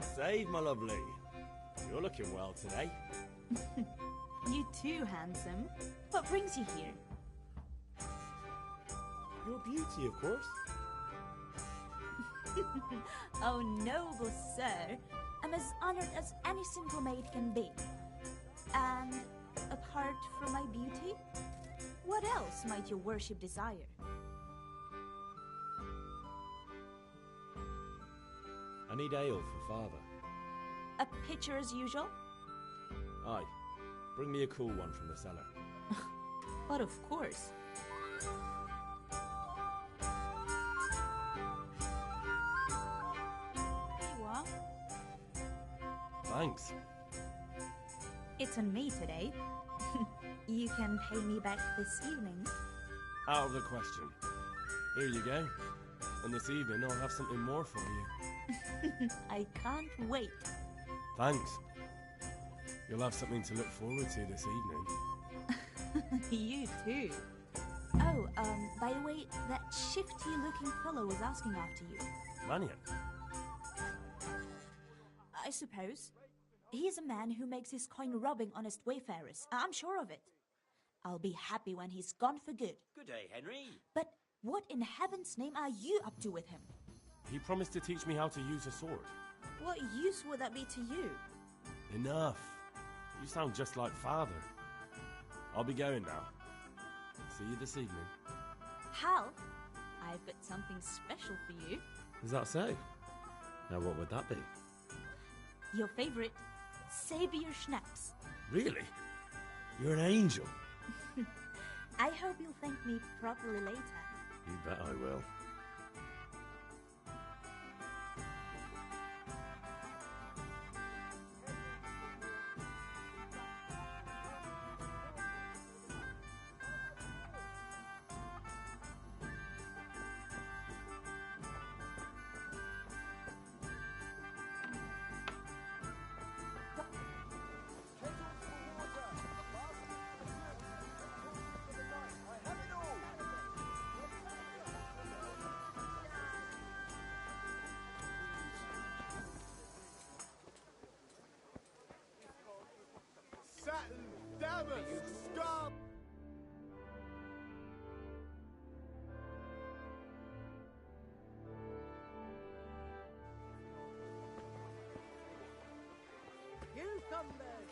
save, my lovely. You're looking well today. You too, handsome. What brings you here? Your beauty, of course. Oh, noble sir. I'm as honored as any simple maid can be. And apart from my beauty, what else might your worship desire? I need ale for father. A pitcher as usual? Aye. Bring me a cool one from the cellar. But of course. Here you are. Thanks. It's on me today. You can pay me back this evening. Out of the question. Here you go. And this evening I'll have something more for you. I can't wait. Thanks. You'll have something to look forward to this evening. You too. Oh, by the way, that shifty-looking fellow was asking after you. Mannion? I suppose. He's a man who makes his coin robbing honest wayfarers. I'm sure of it. I'll be happy when he's gone for good. Good day, Henry. But what in heaven's name are you up to with him? He promised to teach me how to use a sword. What use would that be to you? Enough. You sound just like father. I'll be going now. See you this evening. Hal, I've got something special for you. Is that so? Now what would that be? Your favorite, Savior Schnapps. Really? You're an angel. I hope you'll thank me properly later. You bet I will. Satin, Damas, Scum! Cucumbers!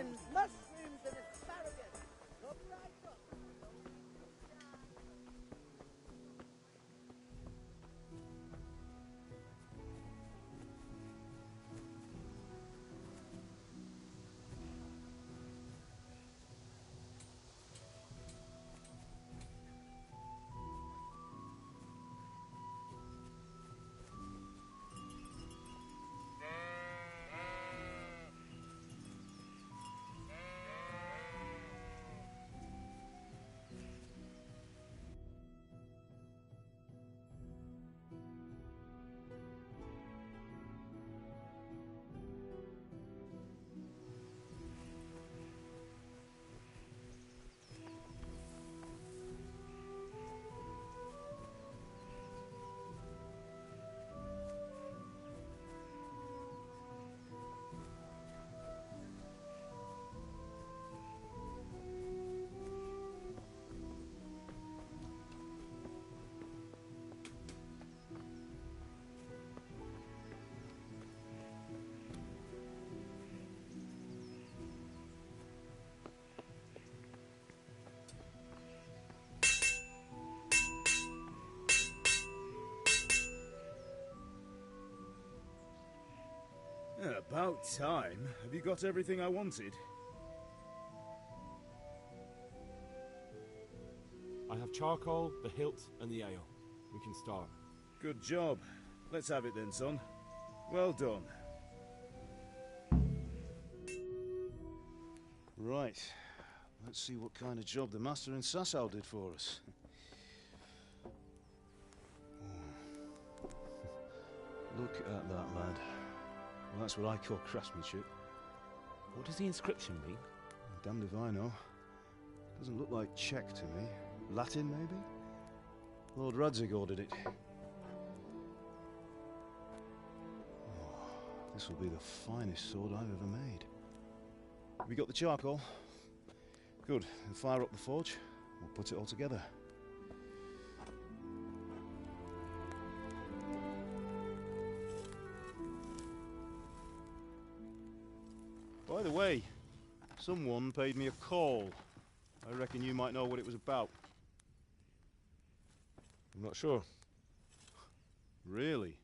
onions, mushrooms, and asparagus. Come right up. Yeah, about time. Have you got everything I wanted? I have charcoal, the hilt, and the ale. We can start. Good job. Let's have it then, son. Well done. Right. Let's see what kind of job the master in Sasau did for us. Look at that, lad. Well, that's what I call craftsmanship. What does the inscription mean? Damned if I know. Doesn't look like Czech to me. Latin, maybe? Lord Radzig ordered it. Oh, this will be the finest sword I've ever made. Have you got the charcoal? Good. Then fire up the forge. We'll put it all together. By the way, someone paid me a call. I reckon you might know what it was about. I'm not sure. Really?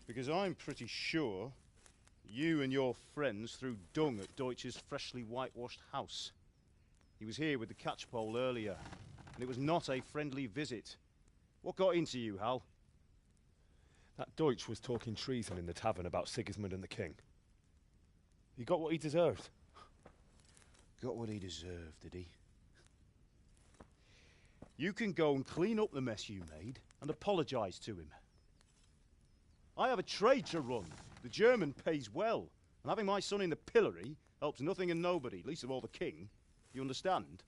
Because I'm pretty sure you and your friends threw dung at Deutsch's freshly whitewashed house. He was here with the catchpole earlier, and it was not a friendly visit. What got into you, Hal? That Deutsch was talking treason in the tavern about Sigismund and the king. He got what he deserved. Got what he deserved, did he? You can go and clean up the mess you made and apologise to him. I have a trade to run. The German pays well, and having my son in the pillory helps nothing and nobody, least of all the king. You understand?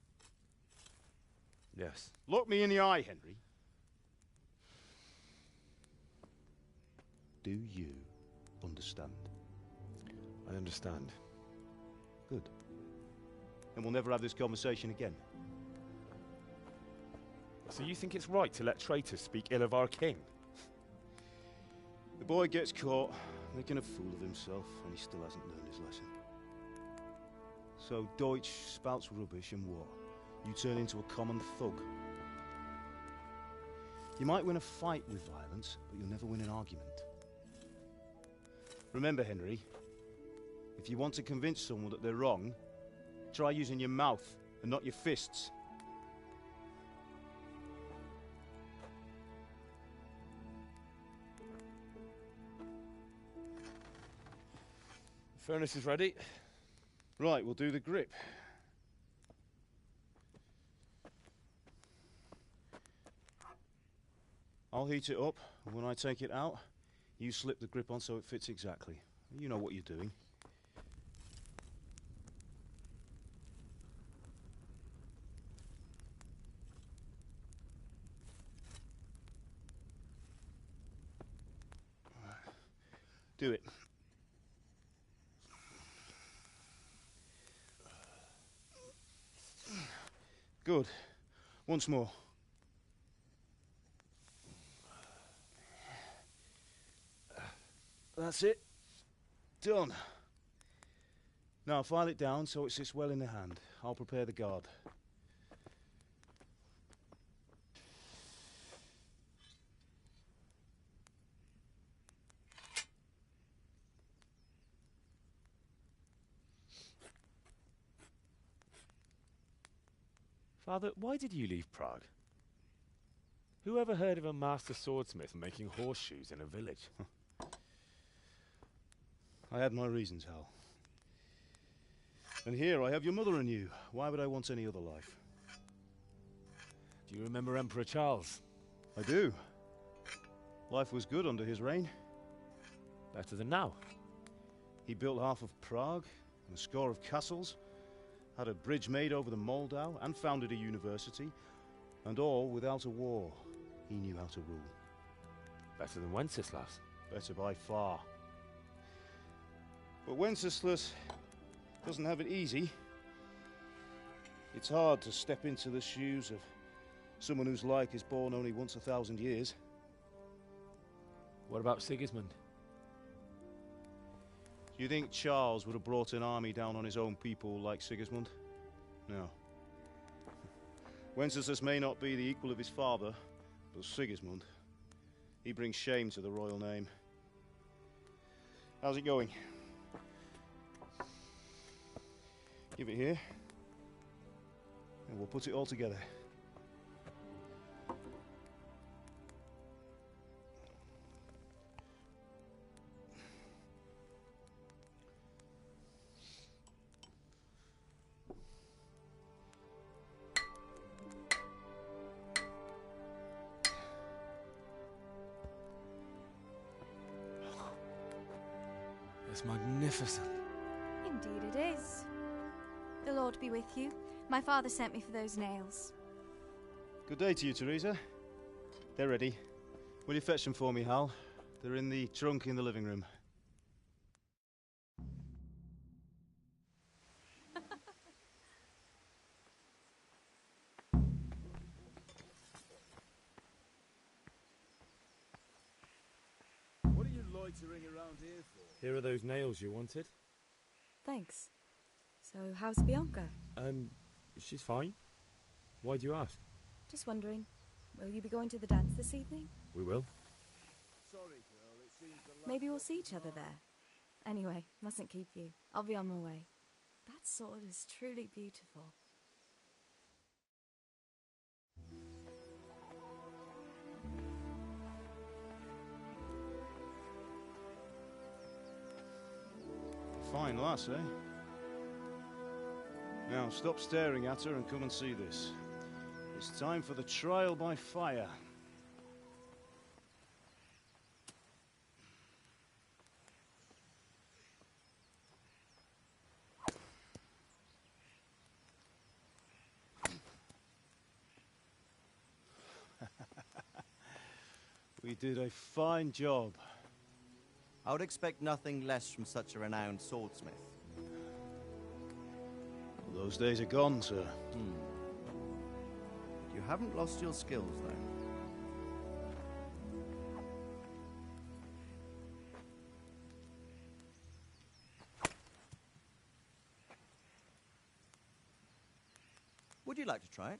Yes. Look me in the eye, Henry. Do you understand? I understand. Good. And we'll never have this conversation again. So you think it's right to let traitors speak ill of our king? The boy gets caught making a fool of himself, and he still hasn't learned his lesson. So Deutsch spouts rubbish, and what? You turn into a common thug. You might win a fight with violence, but you'll never win an argument. Remember, Henry, if you want to convince someone that they're wrong, try using your mouth and not your fists. The furnace is ready. Right, we'll do the grip. I'll heat it up, and when I take it out, you slip the grip on so it fits exactly. You know what you're doing. Do it. Good. Once more. That's it. Done. Now, file it down so it sits well in the hand. I'll prepare the guard. Father, why did you leave Prague? Who ever heard of a master swordsmith making horseshoes in a village? I had my reasons, Hal. And here I have your mother and you. Why would I want any other life? Do you remember Emperor Charles? I do. Life was good under his reign. Better than now. He built half of Prague and a score of castles, had a bridge made over the Moldau, and founded a university, and all without a war. He knew how to rule. Better than Wenceslas. Better by far. But Wenceslas doesn't have it easy. It's hard to step into the shoes of someone whose like is born only once 1,000 years. What about Sigismund? Do you think Charles would have brought an army down on his own people like Sigismund? No. Wenceslas may not be the equal of his father, but Sigismund, he brings shame to the royal name. How's it going? Give it here, and we'll put it all together. It's magnificent. Indeed it is. The Lord be with you. My father sent me for those nails. Good day to you, Teresa. They're ready. Will you fetch them for me, Hal? They're in the trunk in the living room. What are you loitering around here for? Here are those nails you wanted. Thanks. So, how's Bianca? She's fine. Why do you ask? Just wondering, will you be going to the dance this evening? We will. Sorry, girl, it seems the Maybe we'll see each other there. Anyway, mustn't keep you. I'll be on my way. That sword is truly beautiful. Fine lass, eh? Now, stop staring at her and come and see this. It's time for the trial by fire. We did a fine job. I would expect nothing less from such a renowned swordsmith. Those days are gone, sir. You haven't lost your skills, though. Would you like to try it?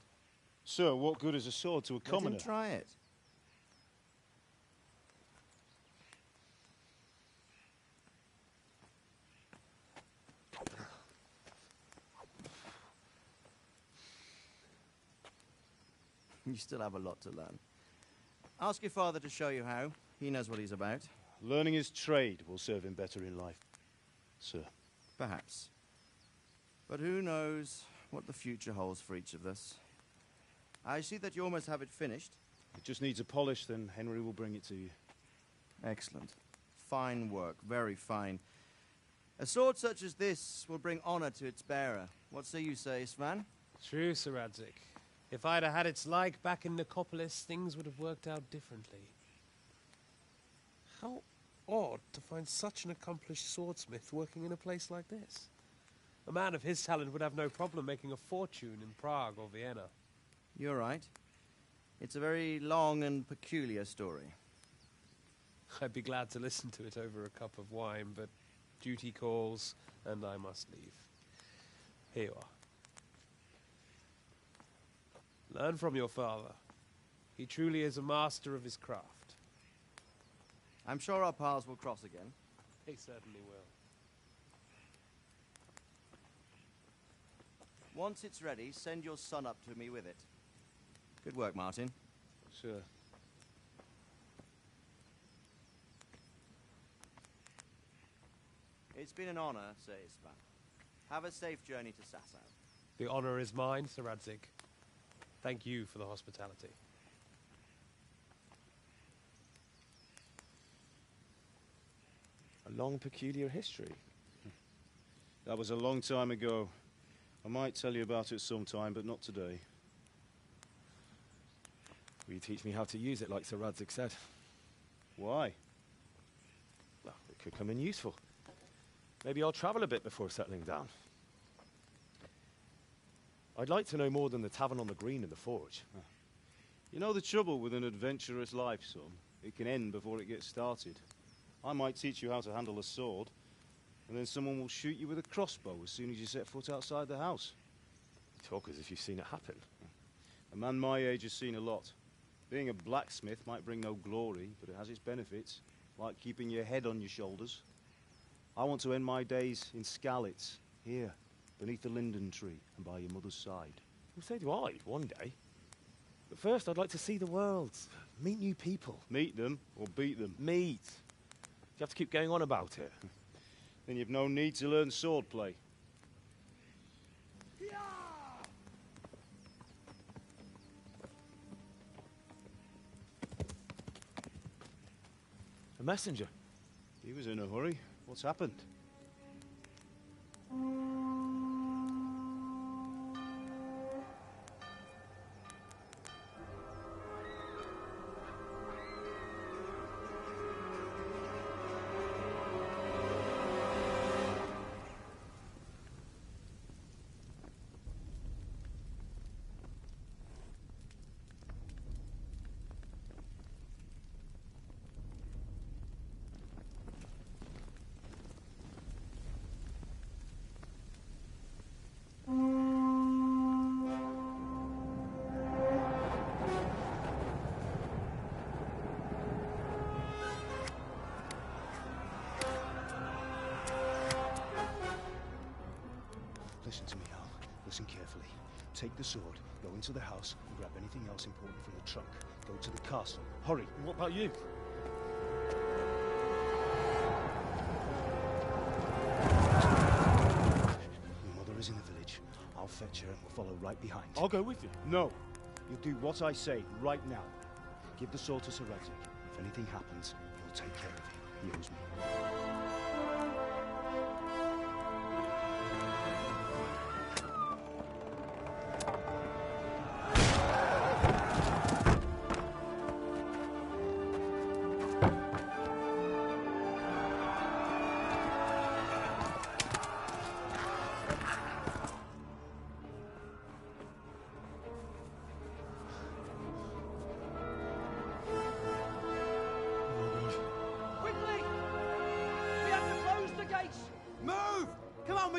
Sir, what good is a sword to a commoner? Let him try it. You still have a lot to learn. Ask your father to show you how. He knows what he's about. Learning his trade will serve him better in life, sir. Perhaps. But who knows what the future holds for each of us. I see that you almost have it finished. It just needs a polish, then Henry will bring it to you. Excellent. Fine work. Very fine. A sword such as this will bring honor to its bearer. What say you, Svan? True, Sir Radzik. If I'd have had its like back in Nicopolis, things would have worked out differently. How odd to find such an accomplished swordsmith working in a place like this. A man of his talent would have no problem making a fortune in Prague or Vienna. You're right. It's a very long and peculiar story. I'd be glad to listen to it over a cup of wine, but duty calls. and I must leave. Here you are. Learn from your father. He truly is a master of his craft. I'm sure our paths will cross again. He certainly will. Once it's ready, send your son up to me with it. Good work, Martin. Sure. It's been an honor, Sir Istvan. Have a safe journey to Sasau. The honor is mine, Sir Radzig. Thank you for the hospitality. A long, peculiar history. That was a long time ago. I might tell you about it sometime, but not today. Will you teach me how to use it like Sir Radzig said? Why? Well, it could come in useful. Maybe I'll travel a bit before settling down. I'd like to know more than the tavern on the green and the forge. You know the trouble with an adventurous life, son? It can end before it gets started. I might teach you how to handle a sword, and then someone will shoot you with a crossbow as soon as you set foot outside the house. You talk as if you've seen it happen. A man my age has seen a lot. Being a blacksmith might bring no glory, but it has its benefits, like keeping your head on your shoulders. I want to end my days in Skalitz, here, beneath the linden tree and by your mother's side. Well, so do I, one day. But first, I'd like to see the world, meet new people. Meet them or beat them? Meet. You have to keep going on about it. Then you've no need to learn swordplay. A messenger. He was in a hurry. What's happened? Listen to me, Al. Listen carefully. Take the sword, go into the house, and grab anything else important from the trunk. Go to the castle. Hurry. And what about you? Your mother is in the village. I'll fetch her and we'll follow right behind. I'll go with you. No. You'll do what I say right now. Give the sword to Sir Radzig. If anything happens, he'll take care of you. He owes me.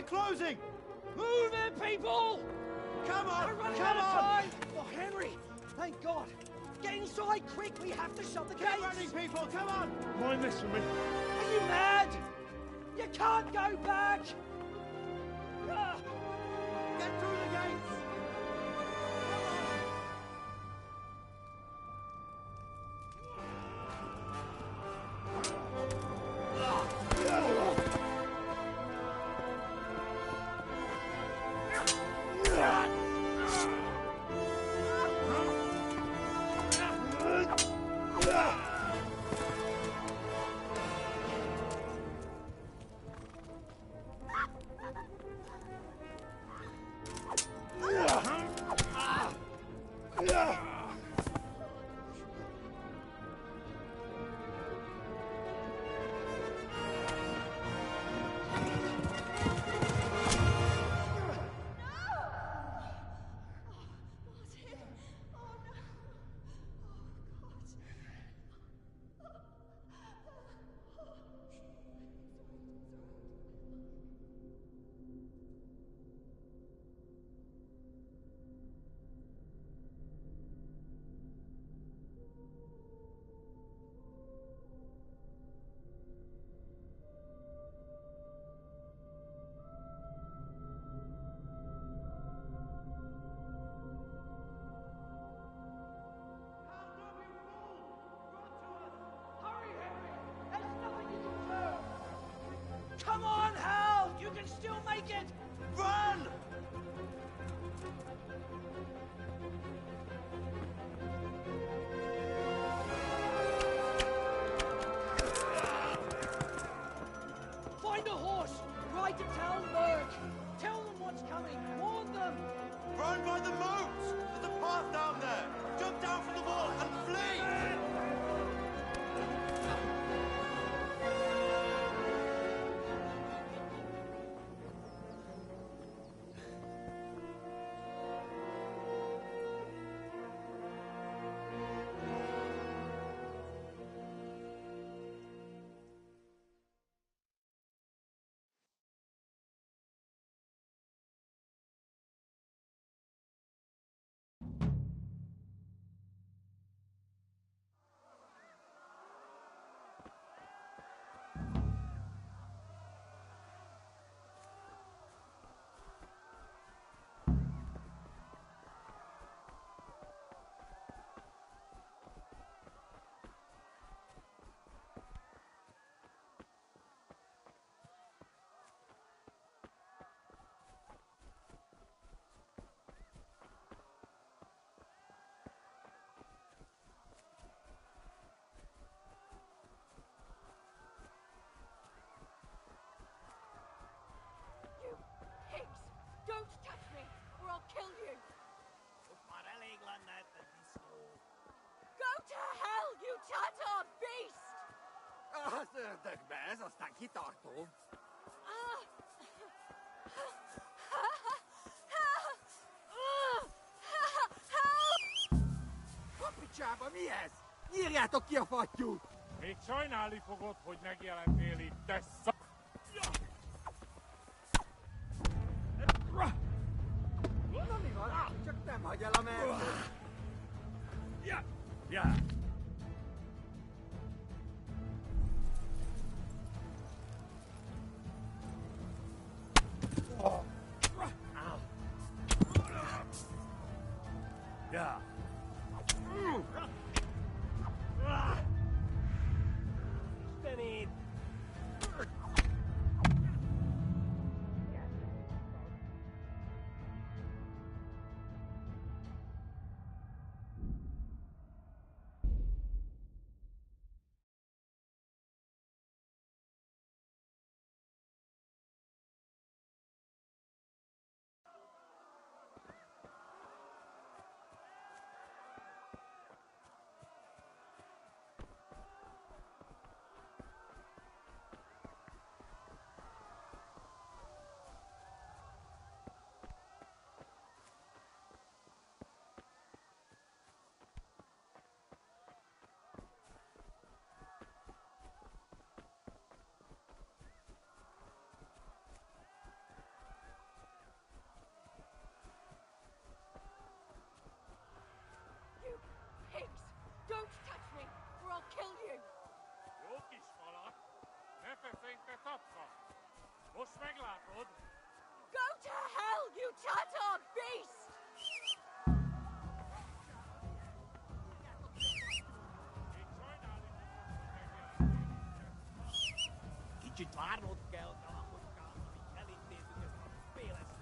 Closing! Move it, people! Come on! We're running Come out of on! time! Oh, Henry! Thank God! Get inside quick! We have to shut the gates! Get running, people! Come on! Mind this for me. Are you mad? You can't go back! Ah! Get through the gates! ördögbe ez, aztán kitartó. Kapicsába, mi ez? Nyírjátok ki a fattyút! Még sajnálni fogod, hogy megjelentél itt, te szak... Na mi van? Csak nem hagy el a mertőt. Ja! Ja! Istenét! Don't touch me, or I'll kill you! Jó kis falat! Ne feszengj, te tapka! Most meglátod! Go to hell, you Tatar beast! Kicsit várnod kell, Galamoskám, amíg elintézzük ezt a féleszűt.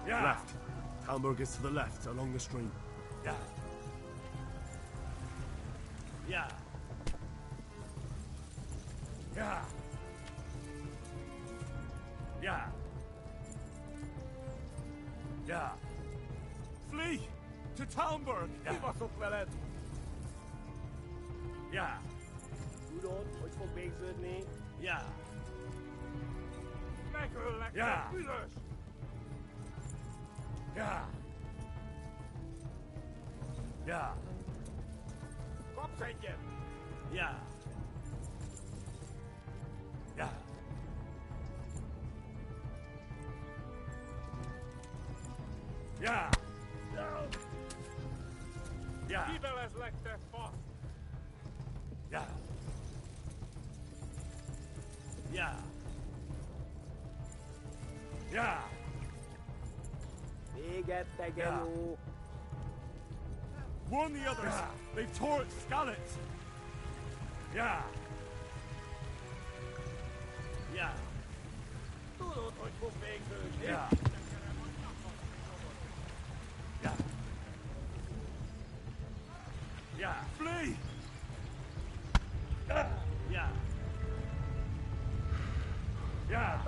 Left. Talmberg is to the left, along the stream. Yeah. Yeah. Yeah. Yeah. Yeah. Flee! To Talmberg! Kibaszott veled! Yeah. Tudod, hogy fog végződni? Yeah. Megöllek, Yeah. te büdös! Yeah. Yeah. Kapsz egyet! Yeah. Yeah. Yeah. Yeah. Kivelezlek, te fasz! Yeah. Yeah. Yeah. Yeah. Warn the others. Yeah. They've tore its scallops. Yeah. Yeah. Yeah. Yeah. Yeah. Flee! Yeah. Yeah. Yeah. Yeah.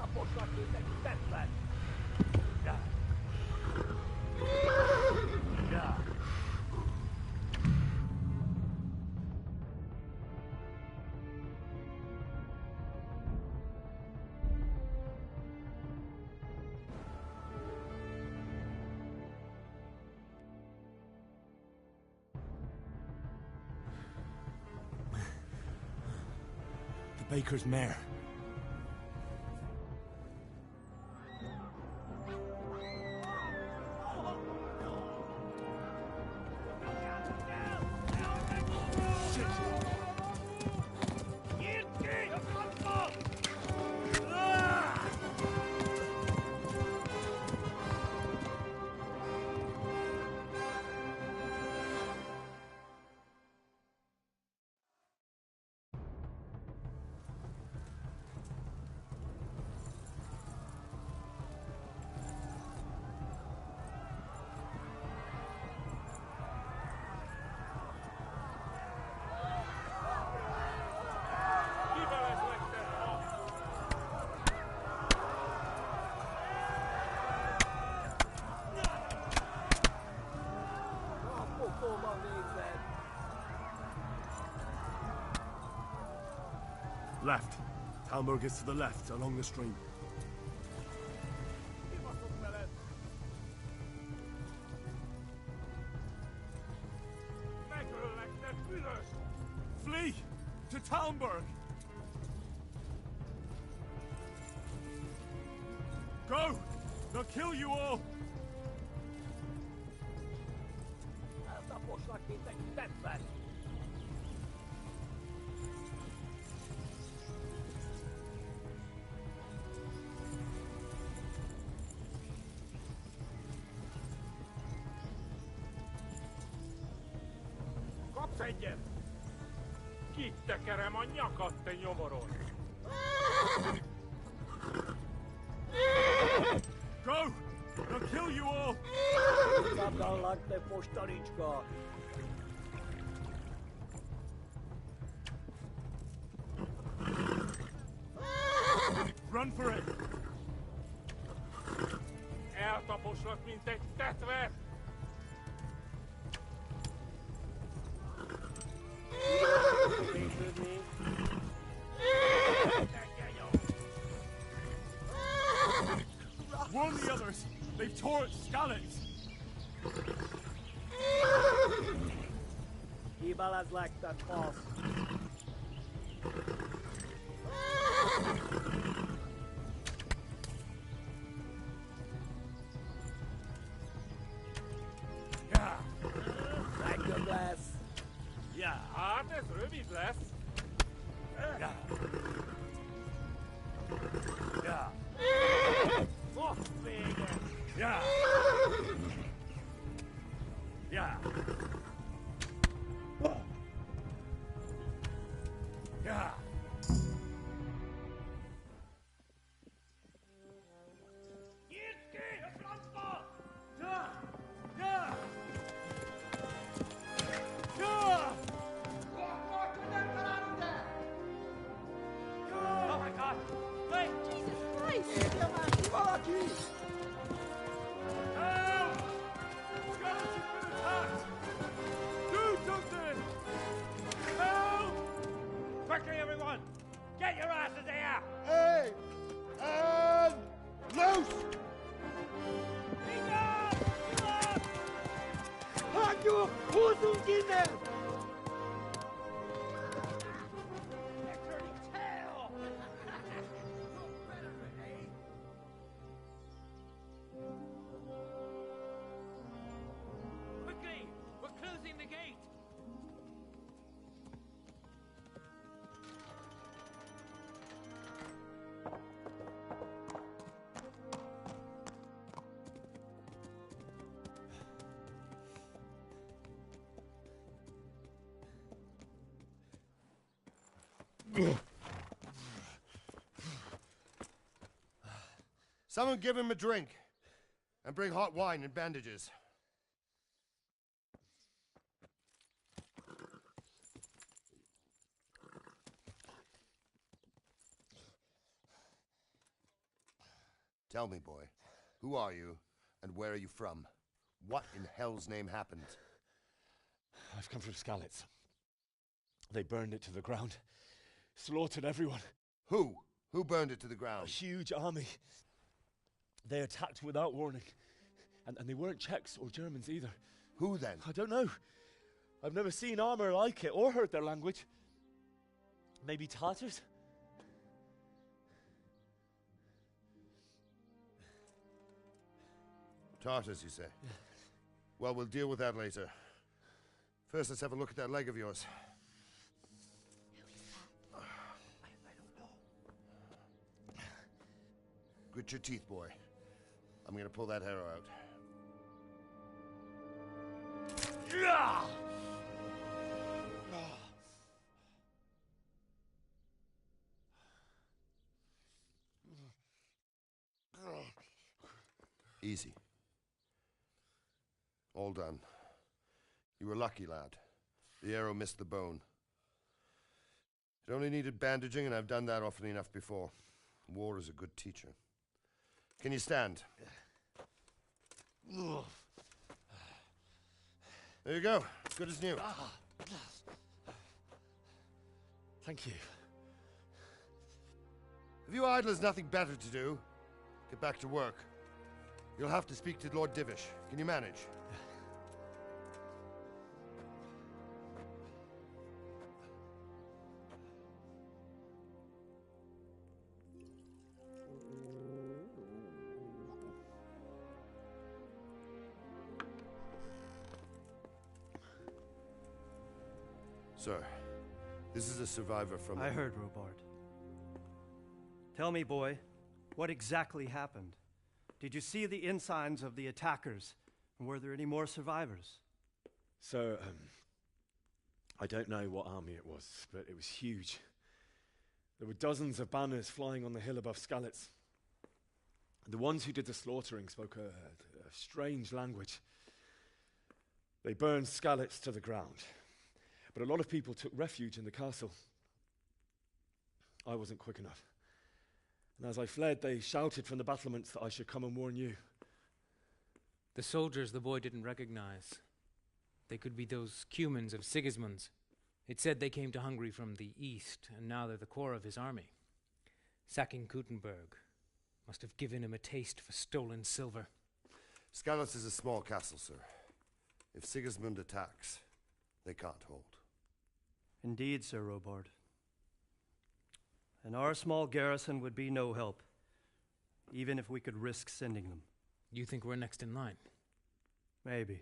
The baker's mare. Left. Talmberg is to the left, along the stream. Flee! To Talmberg! Go! They'll kill you all! Kapsz egyet! Kitekerem a nyakat, te nyomoron! Go! They'll kill you all! Szabdallak, te postanicska! Run for it! Eltaposlak, mint egy tetvet! Warn the others! They've tore its scallops! Kibalazlak, te fasz! Yeah! Legjobb lesz! Yeah! Hát ez rövid lesz! Yeah! Yeah! Most vége! Yeah! Yeah! Yeah! Oh my God! Wait! Jesus Christ! Help! Skeleton's been attacked! Do something! Help! Quickly, everyone! Get your asses here! Hey! And loose! Hagyjuk! Húzzunk innen! Quickly! We're closing the gate! Someone give him a drink. And bring hot wine and bandages. Tell me, boy, who are you and where are you from? What in hell's name happened? I've come from Skalitz. They burned it to the ground. Slaughtered everyone. Who? Who burned it to the ground? A huge army. They attacked without warning. And they weren't Czechs or Germans either. Who then? I don't know. I've never seen armor like it or heard their language. Maybe Tatars? Tartars, you say? Well, we'll deal with that later. First, let's have a look at that leg of yours. Grit your teeth, boy. I'm gonna pull that arrow out. Easy. All done. You were lucky, lad. The arrow missed the bone. It only needed bandaging, and I've done that often enough before. War is a good teacher. Can you stand? There you go. Good as new. Thank you. If you idlers nothing better to do, get back to work. You'll have to speak to Lord Divish. Can you manage? Sir, this is a survivor from... I heard, Robard. Tell me, boy, what exactly happened? Did you see the ensigns of the attackers? And were there any more survivors? So, I don't know what army it was, but it was huge. There were dozens of banners flying on the hill above Skalitz. The ones who did the slaughtering spoke a strange language. They burned Skalitz to the ground. But a lot of people took refuge in the castle. I wasn't quick enough. And as I fled, they shouted from the battlements that I should come and warn you. The soldiers the boy didn't recognize. They could be those Cumans of Sigismund's. It said they came to Hungary from the east, and now they're the core of his army. Sacking Gutenberg must have given him a taste for stolen silver. Skalitz is a small castle, sir. If Sigismund attacks, they can't hold. Indeed, Sir Robard. And our small garrison would be no help, even if we could risk sending them. You think we're next in line? Maybe.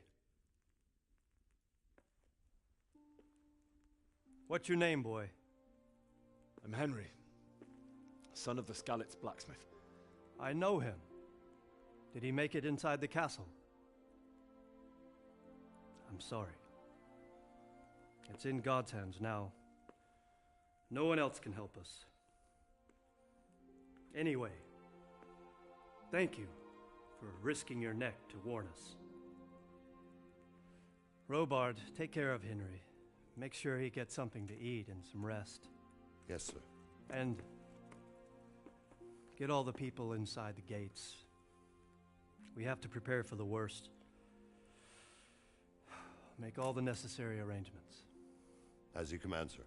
What's your name, boy? I'm Henry, son of the Skalitz blacksmith. I know him. Did he make it inside the castle? I'm sorry. It's in God's hands now. No one else can help us. Anyway, thank you for risking your neck to warn us. Robard, take care of Henry. Make sure he gets something to eat and some rest. Yes, sir. And get all the people inside the gates. We have to prepare for the worst. Make all the necessary arrangements. As you command, sir.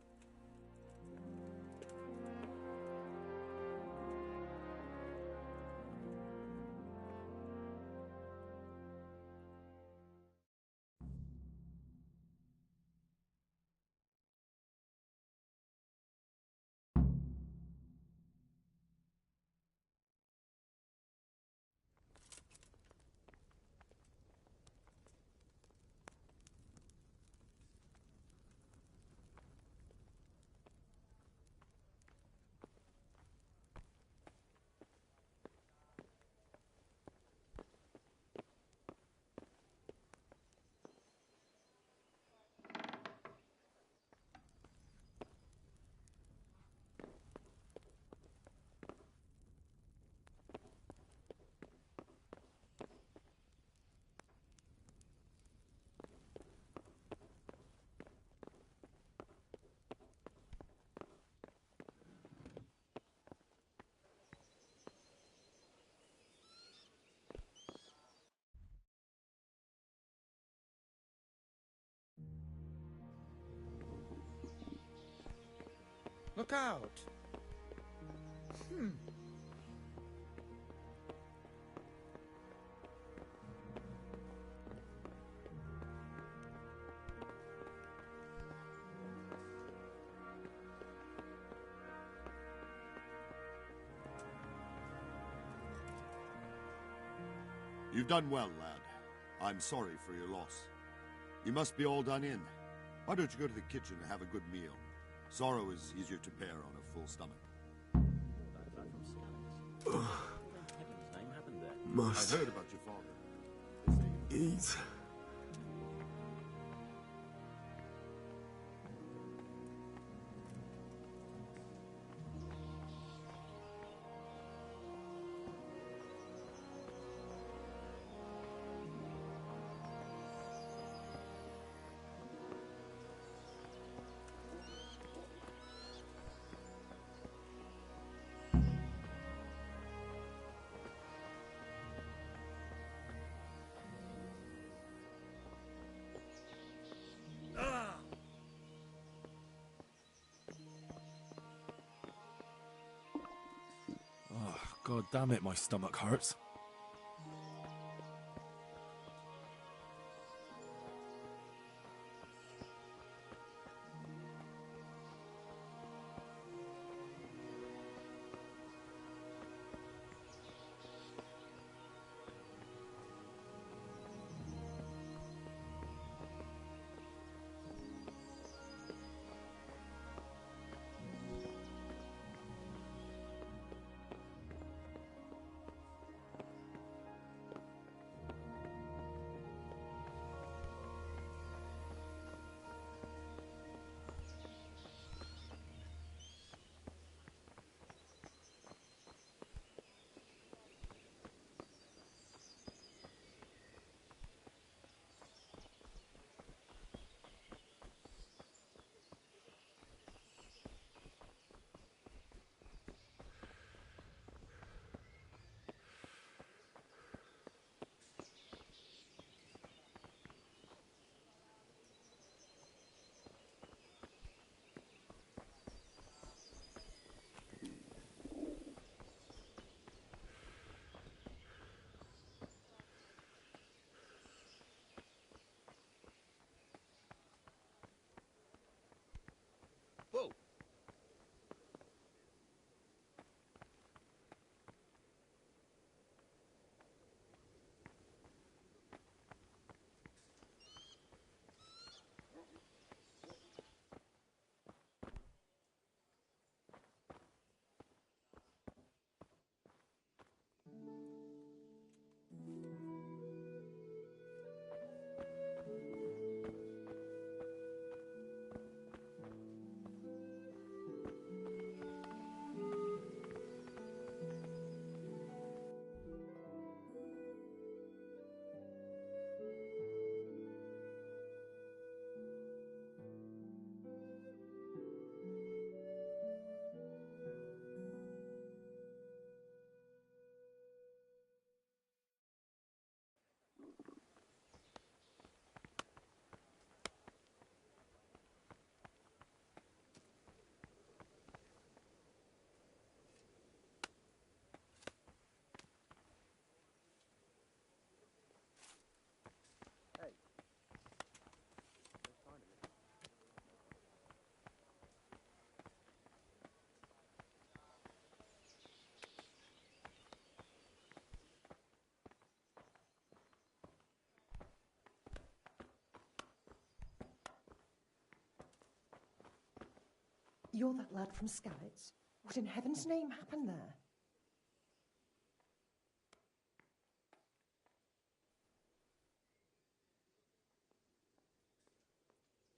Look out! You've done well, lad. I'm sorry for your loss. You must be all done in. Why don't you go to the kitchen and have a good meal? Sorrow is easier to bear on a full stomach. Must I've heard about your father. eat. Oh, God damn it, my stomach hurts. Whoa! You're that lad from Scouts? What in heaven's name happened there?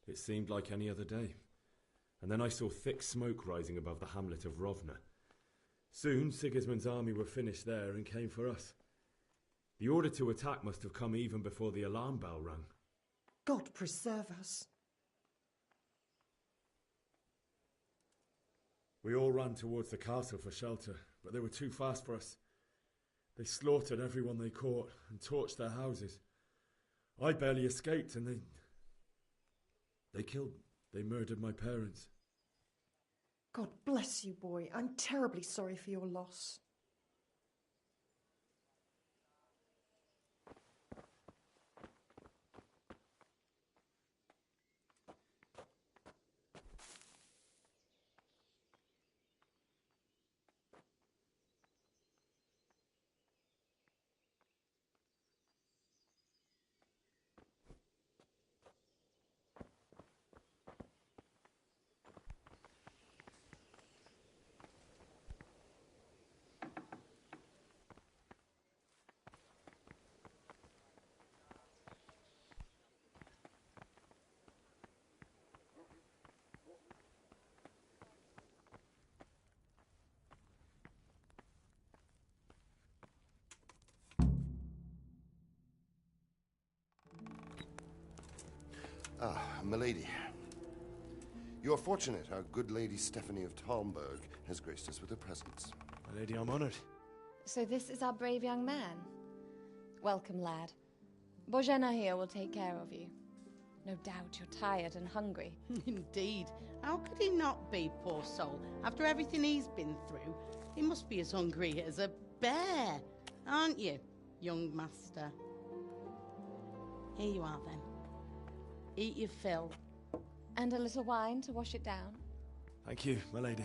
It seemed like any other day. And then I saw thick smoke rising above the hamlet of Rovna. Soon Sigismund's army were finished there and came for us. The order to attack must have come even before the alarm bell rang. God preserve us. We all ran towards the castle for shelter, but they were too fast for us. They slaughtered everyone they caught and torched their houses. I barely escaped, and they murdered my parents. God bless you, boy. I'm terribly sorry for your loss. Ah, milady. You are fortunate our good lady Stephanie of Talmberg has graced us with her presence. My lady, I'm honored. So this is our brave young man. Welcome, lad. Bojena here will take care of you. No doubt you're tired and hungry. Indeed. How could he not be, poor soul? After everything he's been through, he must be as hungry as a bear, aren't you, young master? Here you are, then. Eat your fill. And a little wine to wash it down. Thank you, my lady.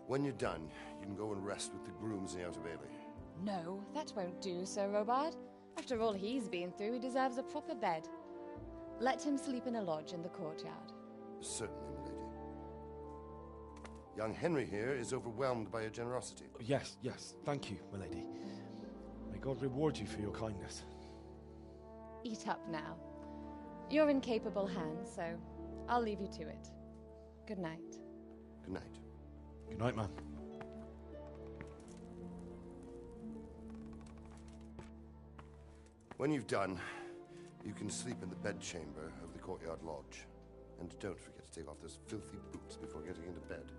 When you're done, you can go and rest with the grooms in the Outer Bailey. No, that won't do, Sir Robard. After all he's been through, he deserves a proper bed. Let him sleep in a lodge in the courtyard. Certainly, milady. Young Henry here is overwhelmed by your generosity. Yes, yes. Thank you, my lady. May God reward you for your kindness. Eat up now. You're in capable hands, so I'll leave you to it. Good night. Good night. Good night, ma'am. When you've done, you can sleep in the bedchamber of the courtyard lodge. And don't forget to take off those filthy boots before getting into bed.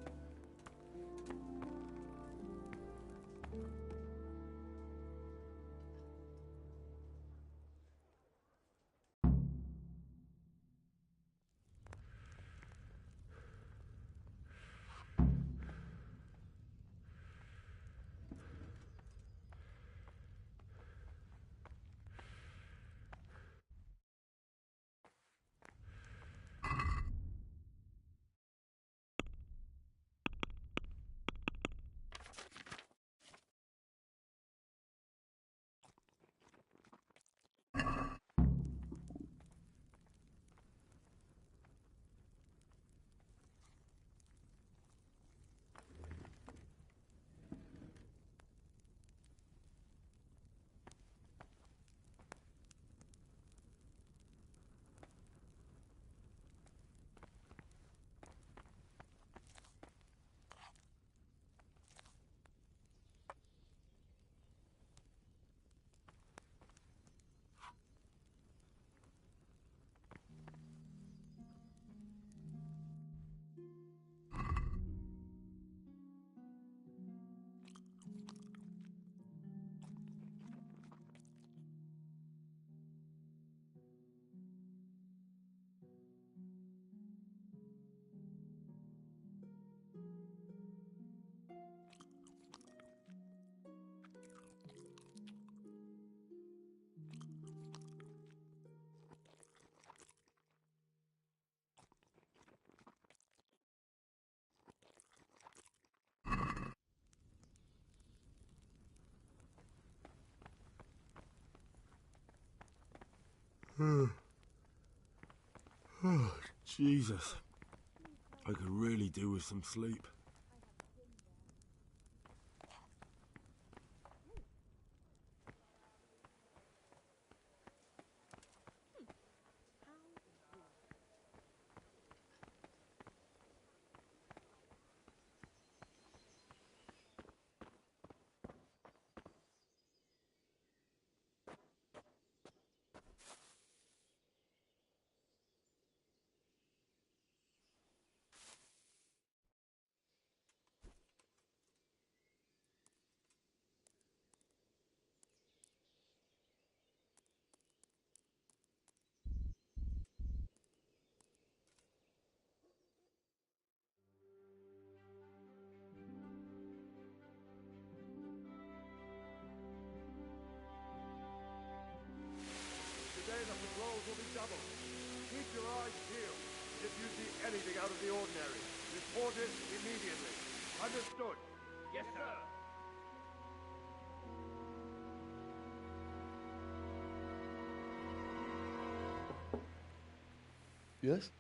Oh, Jesus. I could really do with some sleep. rolls will be doubled. Keep your eyes peeled. If you see anything out of the ordinary, report it immediately. Understood? Yes, sir. Yes?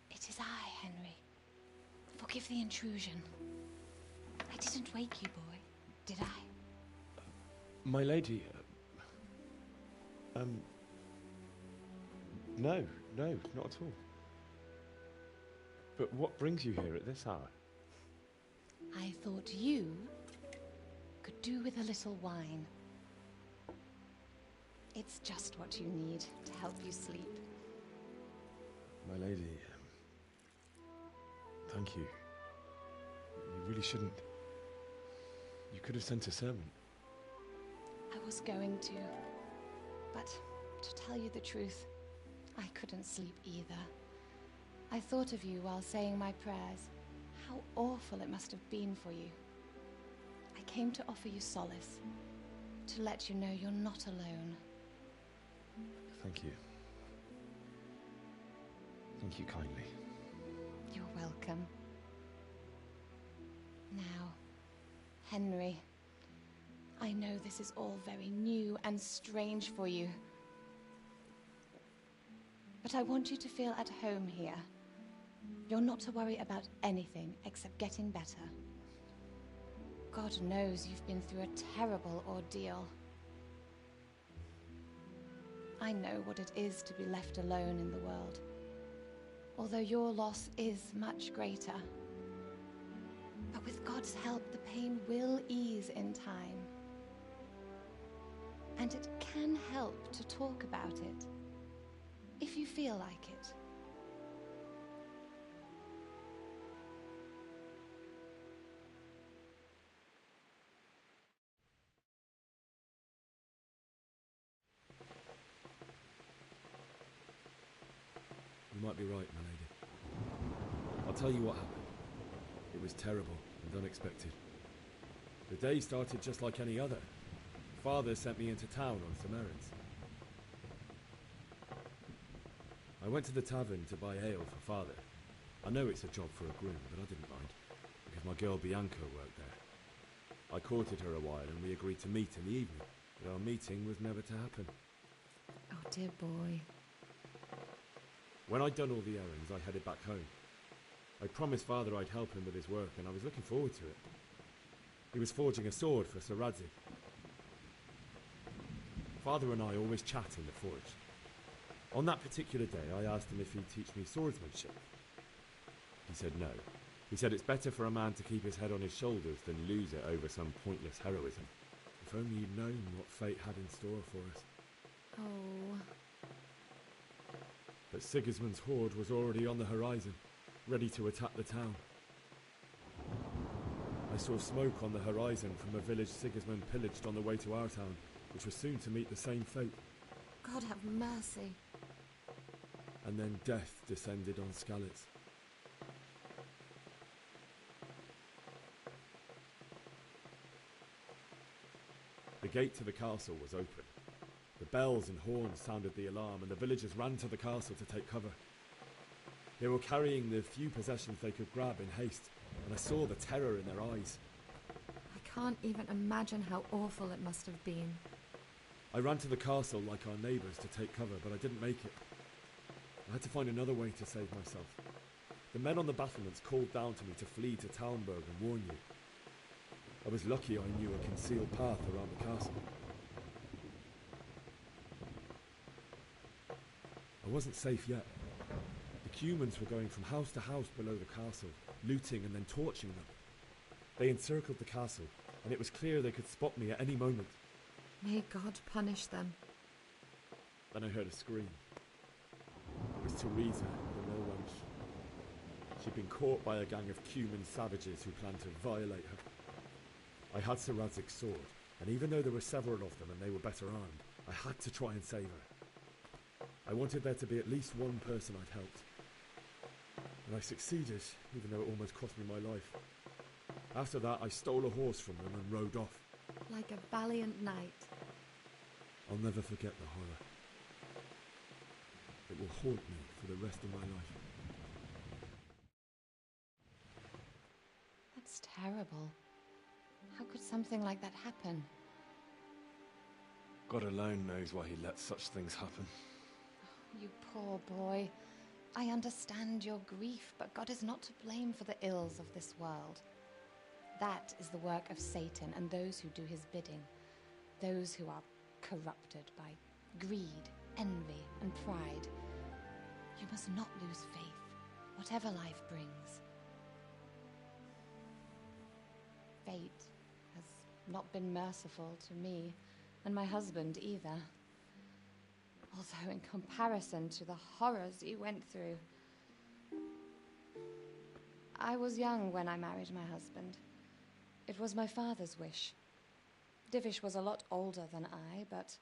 It is I, Henry. Forgive the intrusion. I didn't wake you, boy, did I? My lady, no, not at all. But what brings you here at this hour? I thought you could do with a little wine. It's just what you need to help you sleep. My lady, thank you. You really shouldn't. You could have sent a servant. I was going to, but to tell you the truth, I couldn't sleep either. I thought of you while saying my prayers. How awful it must have been for you. I came to offer you solace, to let you know you're not alone. Thank you. Thank you kindly. You're welcome. Now, Henry, I know this is all very new and strange for you, but I want you to feel at home here. You're not to worry about anything except getting better. God knows you've been through a terrible ordeal. I know what it is to be left alone in the world, although your loss is much greater. But with God's help, the pain will ease in time. And it can help to talk about it, if you feel like it. You might be right, my lady. I'll tell you what happened. It was terrible and unexpected. The day started just like any other. Father sent me into town on some errands. I went to the tavern to buy ale for Father. I know it's a job for a groom, but I didn't mind, because my girl Bianca worked there. I courted her a while and we agreed to meet in the evening, but our meeting was never to happen. Oh, dear boy. When I'd done all the errands, I headed back home. I promised Father I'd help him with his work, and I was looking forward to it. He was forging a sword for Sir Radzi. Father and I always chat in the forge. On that particular day, I asked him if he'd teach me swordsmanship. He said no. He said it's better for a man to keep his head on his shoulders than lose it over some pointless heroism. If only you'd known what fate had in store for us. Oh. But Sigismund's horde was already on the horizon, ready to attack the town. I saw smoke on the horizon from a village Sigismund pillaged on the way to our town, which was soon to meet the same fate. God have mercy. And then death descended on Skalitz. The gate to the castle was open. The bells and horns sounded the alarm, and the villagers ran to the castle to take cover. They were carrying the few possessions they could grab in haste, and I saw the terror in their eyes. I can't even imagine how awful it must have been. I ran to the castle like our neighbours to take cover, but I didn't make it. I had to find another way to save myself. The men on the battlements called down to me to flee to Talmberg and warn you. I was lucky I knew a concealed path around the castle. I wasn't safe yet. The Cumans were going from house to house below the castle, looting and then torching them. They encircled the castle, and it was clear they could spot me at any moment. May God punish them. Then I heard a scream. It was Teresa, the mill wench. She'd been caught by a gang of Cuman savages who planned to violate her. I had Sir Radzig's sword, and even though there were several of them and they were better armed, I had to try and save her. I wanted there to be at least one person I'd helped. And I succeeded, even though it almost cost me my life. After that, I stole a horse from them and rode off. Like a valiant knight. I'll never forget the horror. It will haunt me for the rest of my life. That's terrible. How could something like that happen? God alone knows why he lets such things happen. You poor boy. I understand your grief, but God is not to blame for the ills of this world. That is the work of Satan and those who do his bidding. Those who are corrupted by greed, envy, and pride. You must not lose faith, whatever life brings. Fate has not been merciful to me, and my husband either. Although in comparison to the horrors he went through. I was young when I married my husband. It was my father's wish. Divish was a lot older than I, but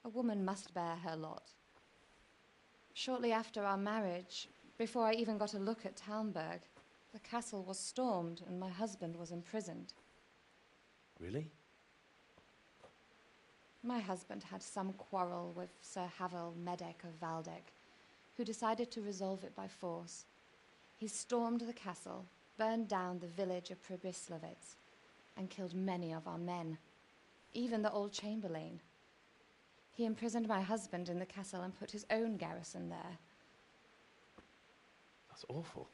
a woman must bear her lot. Shortly after our marriage, before I even got a look at Talmberg, the castle was stormed and my husband was imprisoned. Really? My husband had some quarrel with Sir Havel Medek of Valdek, who decided to resolve it by force. He stormed the castle, burned down the village of Pribyslavitz, and killed many of our men, even the old chamberlain. He imprisoned my husband in the castle and put his own garrison there. That's awful.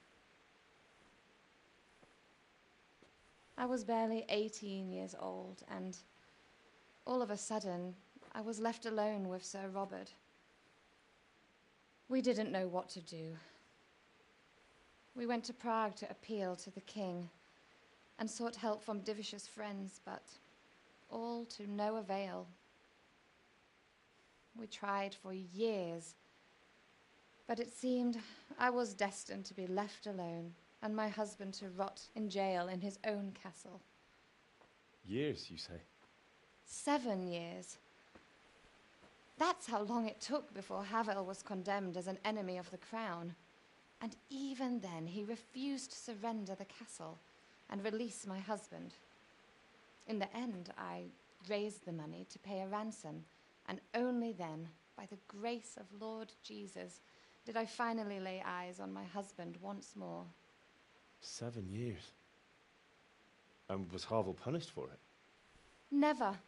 I was barely 18 years old, and all of a sudden, I was left alone with Sir Robert. We didn't know what to do. We went to Prague to appeal to the king and sought help from Divish's friends, but all to no avail. We tried for years, but it seemed I was destined to be left alone and my husband to rot in jail in his own castle. Years, you say? 7 years. That's how long it took before Havel was condemned as an enemy of the crown. And even then, he refused to surrender the castle and release my husband. In the end, I raised the money to pay a ransom, and only then, by the grace of Lord Jesus, did I finally lay eyes on my husband once more. 7 years? And was Havel punished for it? Never.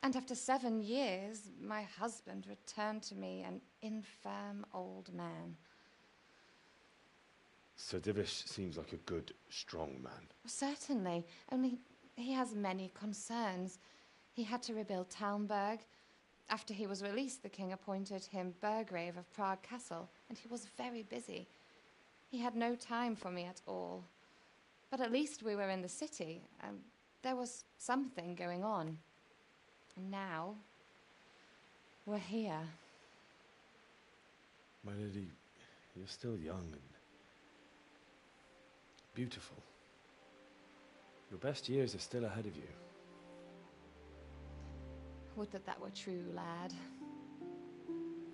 And after 7 years, my husband returned to me an infirm old man. Sir Divish seems like a good, strong man. Certainly, only he has many concerns. He had to rebuild Talmberg. After he was released, the king appointed him Burgrave of Prague Castle, and he was very busy. He had no time for me at all. But at least we were in the city, and there was something going on. And now, we're here. My lady, you're still young and beautiful. Your best years are still ahead of you. Would that that were true, lad.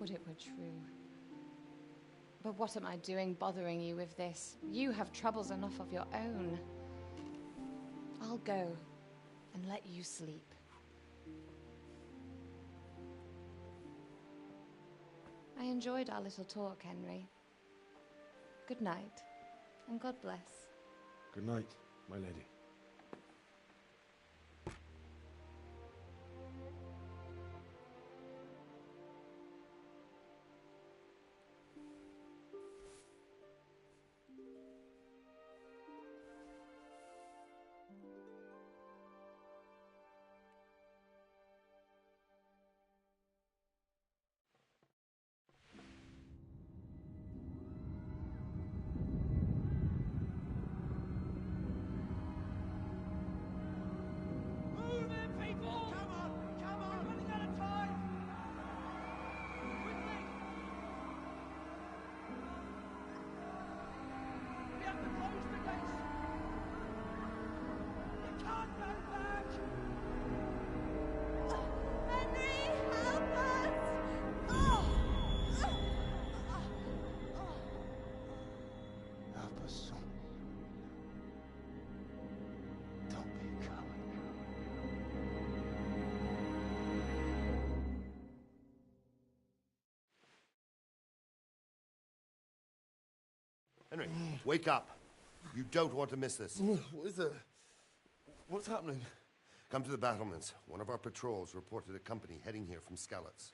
Would it were true. But what am I doing bothering you with this? You have troubles enough of your own. I'll go and let you sleep. I enjoyed our little talk, Henry. Good night, and God bless. Good night, my lady. Henry, wake up. You don't want to miss this. What is it? What's happening? Come to the battlements. One of our patrols reported a company heading here from Skalitz.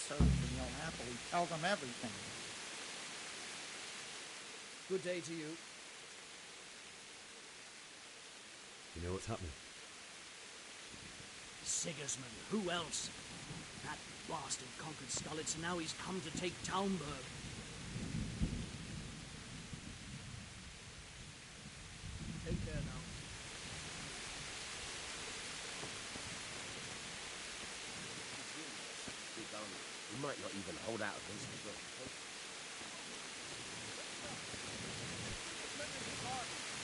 Surgeon, you'll happily tell them everything. Good day to you. You know what's happening? Sigismund, who else? That bastard conquered Skalitz, and now he's come to take Talmberg. Take care now. We might not even hold out against the British.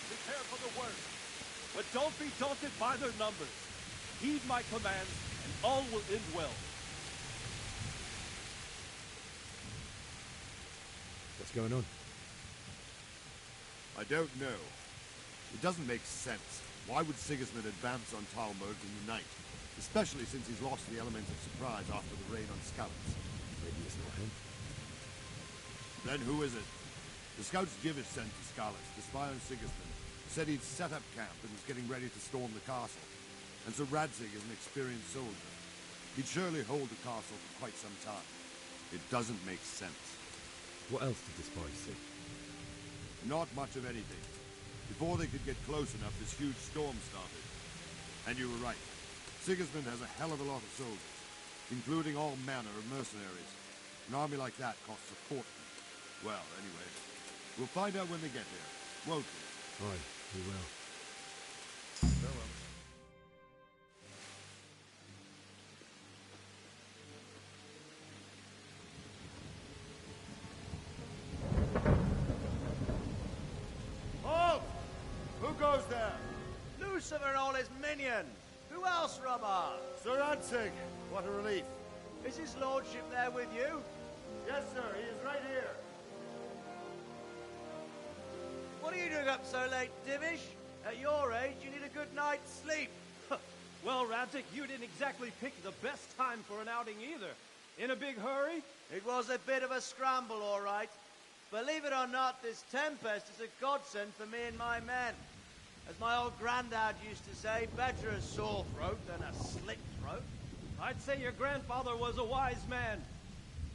Prepare for the worst. But don't be daunted by their numbers. Heed my commands, and all will end well. What's going on? I don't know. It doesn't make sense. Why would Sigismund advance on Talmberg in the night? Especially since he's lost the element of surprise after the raid on Skalitz. Maybe it's not him. Then who is it? The scouts Jivish sent to Skalitz to spy on Sigismund said he'd set up camp and was getting ready to storm the castle. And so Radzig is an experienced soldier. He'd surely hold the castle for quite some time. It doesn't make sense. What else did the spies see? Not much of anything. Before they could get close enough, this huge storm started. And you were right. Sigismund has a hell of a lot of soldiers, including all manner of mercenaries. An army like that costs a fortune. Well, anyway, we'll find out when they get here, won't we? Aye, we will. Farewell. Halt! Who goes there? Lucifer and all his minions. Who else, Robert? Sir Radzig, what a relief. Is his lordship there with you? Yes, sir, he is right here. What are you doing up so late, Divish? At your age, you need a good night's sleep. Well, Radzig, you didn't exactly pick the best time for an outing either. In a big hurry? It was a bit of a scramble, all right. Believe it or not, this tempest is a godsend for me and my men. As my old granddad used to say, better a sore throat than a slit throat. I'd say your grandfather was a wise man.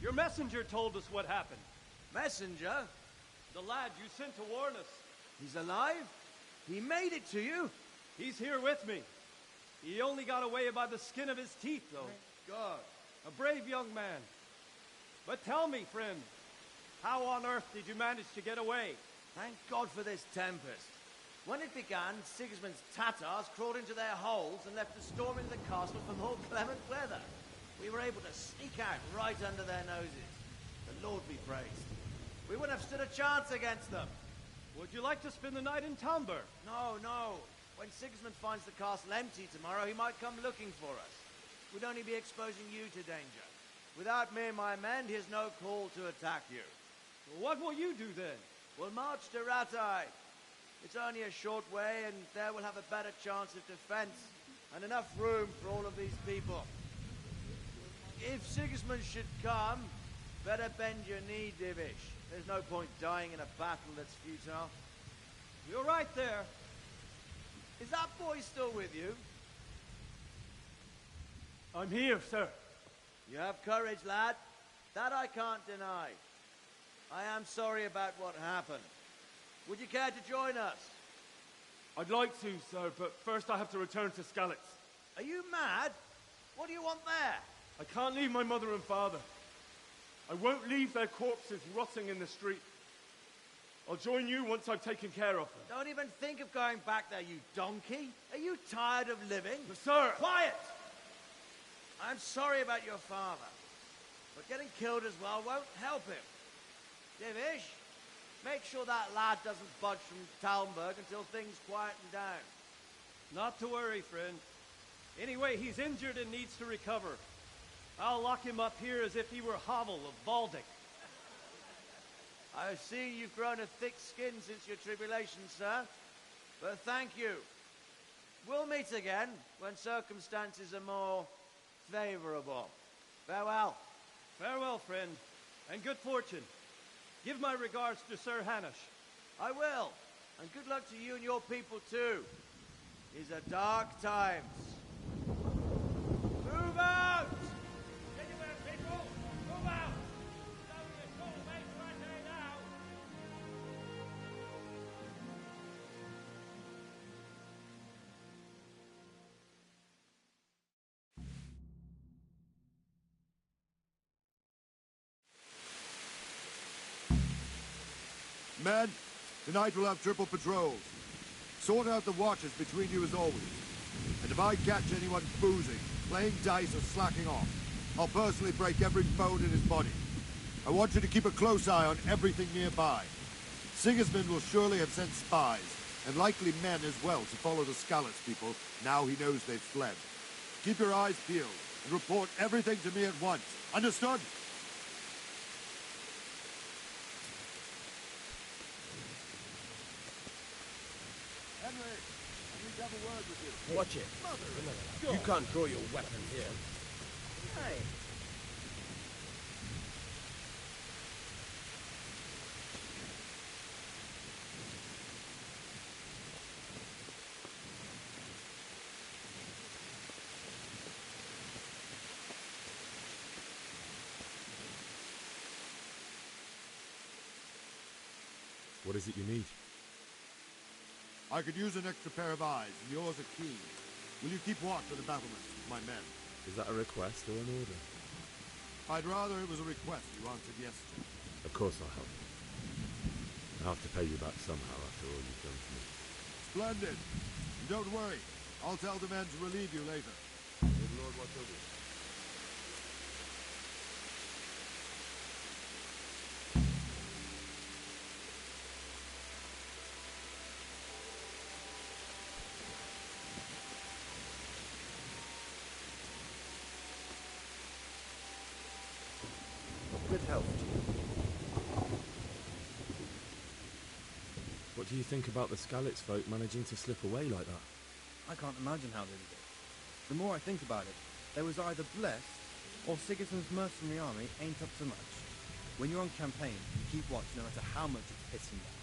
Your messenger told us what happened. Messenger? The lad you sent to warn us. He's alive? He made it to you? He's here with me. He only got away by the skin of his teeth, though. Thank God. A brave young man. But tell me, friend, how on earth did you manage to get away? Thank God for this tempest. When it began, Sigismund's Tatars crawled into their holes and left a storm into the castle for more clement weather. We were able to sneak out right under their noses. The Lord be praised. We wouldn't have stood a chance against them. Would you like to spend the night in Talmberg? No, no. When Sigismund finds the castle empty tomorrow, he might come looking for us. We'd only be exposing you to danger. Without me and my men, he has no call to attack you. Well, what will you do then? We'll march to Ratai. It's only a short way, and there we'll have a better chance of defense, and enough room for all of these people. If Sigismund should come, better bend your knee, Divish. There's no point dying in a battle that's futile. You're right there. Is that boy still with you? I'm here, sir. You have courage, lad. That I can't deny. I am sorry about what happened. Would you care to join us? I'd like to, sir, but first I have to return to Skalitz. Are you mad? What do you want there? I can't leave my mother and father. I won't leave their corpses rotting in the street. I'll join you once I've taken care of them. Don't even think of going back there, you donkey. Are you tired of living? But sir! Quiet! I'm sorry about your father, but getting killed as well won't help him. Divish, make sure that lad doesn't budge from Talmberg until things quieten down. Not to worry, friend. Anyway, he's injured and needs to recover. I'll lock him up here as if he were Havel of Baldic. I see you've grown a thick skin since your tribulation, sir. But thank you. We'll meet again when circumstances are more favorable. Farewell. Farewell, friend, and good fortune. Give my regards to Sir Hanush. I will. And good luck to you and your people, too. These are dark times. Move out! Anywhere, people! Move out! It's only a short way to Ratai now! Men, tonight we'll have triple patrols. Sort out the watches between you as always. And if I catch anyone boozing, playing dice or slacking off, I'll personally break every bone in his body. I want you to keep a close eye on everything nearby. Sigismund will surely have sent spies, and likely men as well, to follow the Skalitz people now he knows they've fled. Keep your eyes peeled, and report everything to me at once. Understood? Henry, I need to have a word with you. Watch it. You can't draw your weapon here. Hey. What is it you need? I could use an extra pair of eyes, and yours are keen. Will you keep watch for the battlements with my men? Is that a request or an order? I'd rather it was a request you answered yes to. Of course I'll help you. I'll have to pay you back somehow after all you've done for me. Splendid. And don't worry. I'll tell the men to relieve you later. May the Lord watch over you. Good health to you. What do you think about the Skalitz folk managing to slip away like that? I can't imagine how they did it. The more I think about it, they was either blessed, or Sigismund's mercenary army ain't up to much. When you're on campaign, you keep watch no matter how much it's pissing down.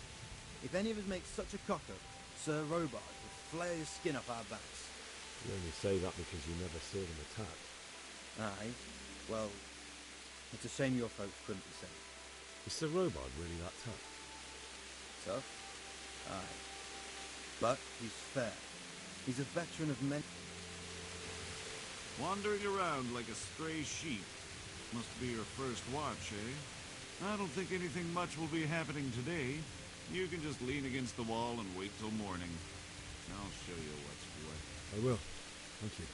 If any of us make such a cock-up, Sir Robard will flare his skin off our backs. You only say that because you never saw them attack. Aye, well, it's a shame your folks couldn't be safe. Is Sir Robard really that tough? Tough? Aye. But he's fair. He's a veteran of men. Wandering around like a stray sheep. Must be your first watch, eh? I don't think anything much will be happening today. You can just lean against the wall and wait till morning. I'll show you what's what. I will. Thank you.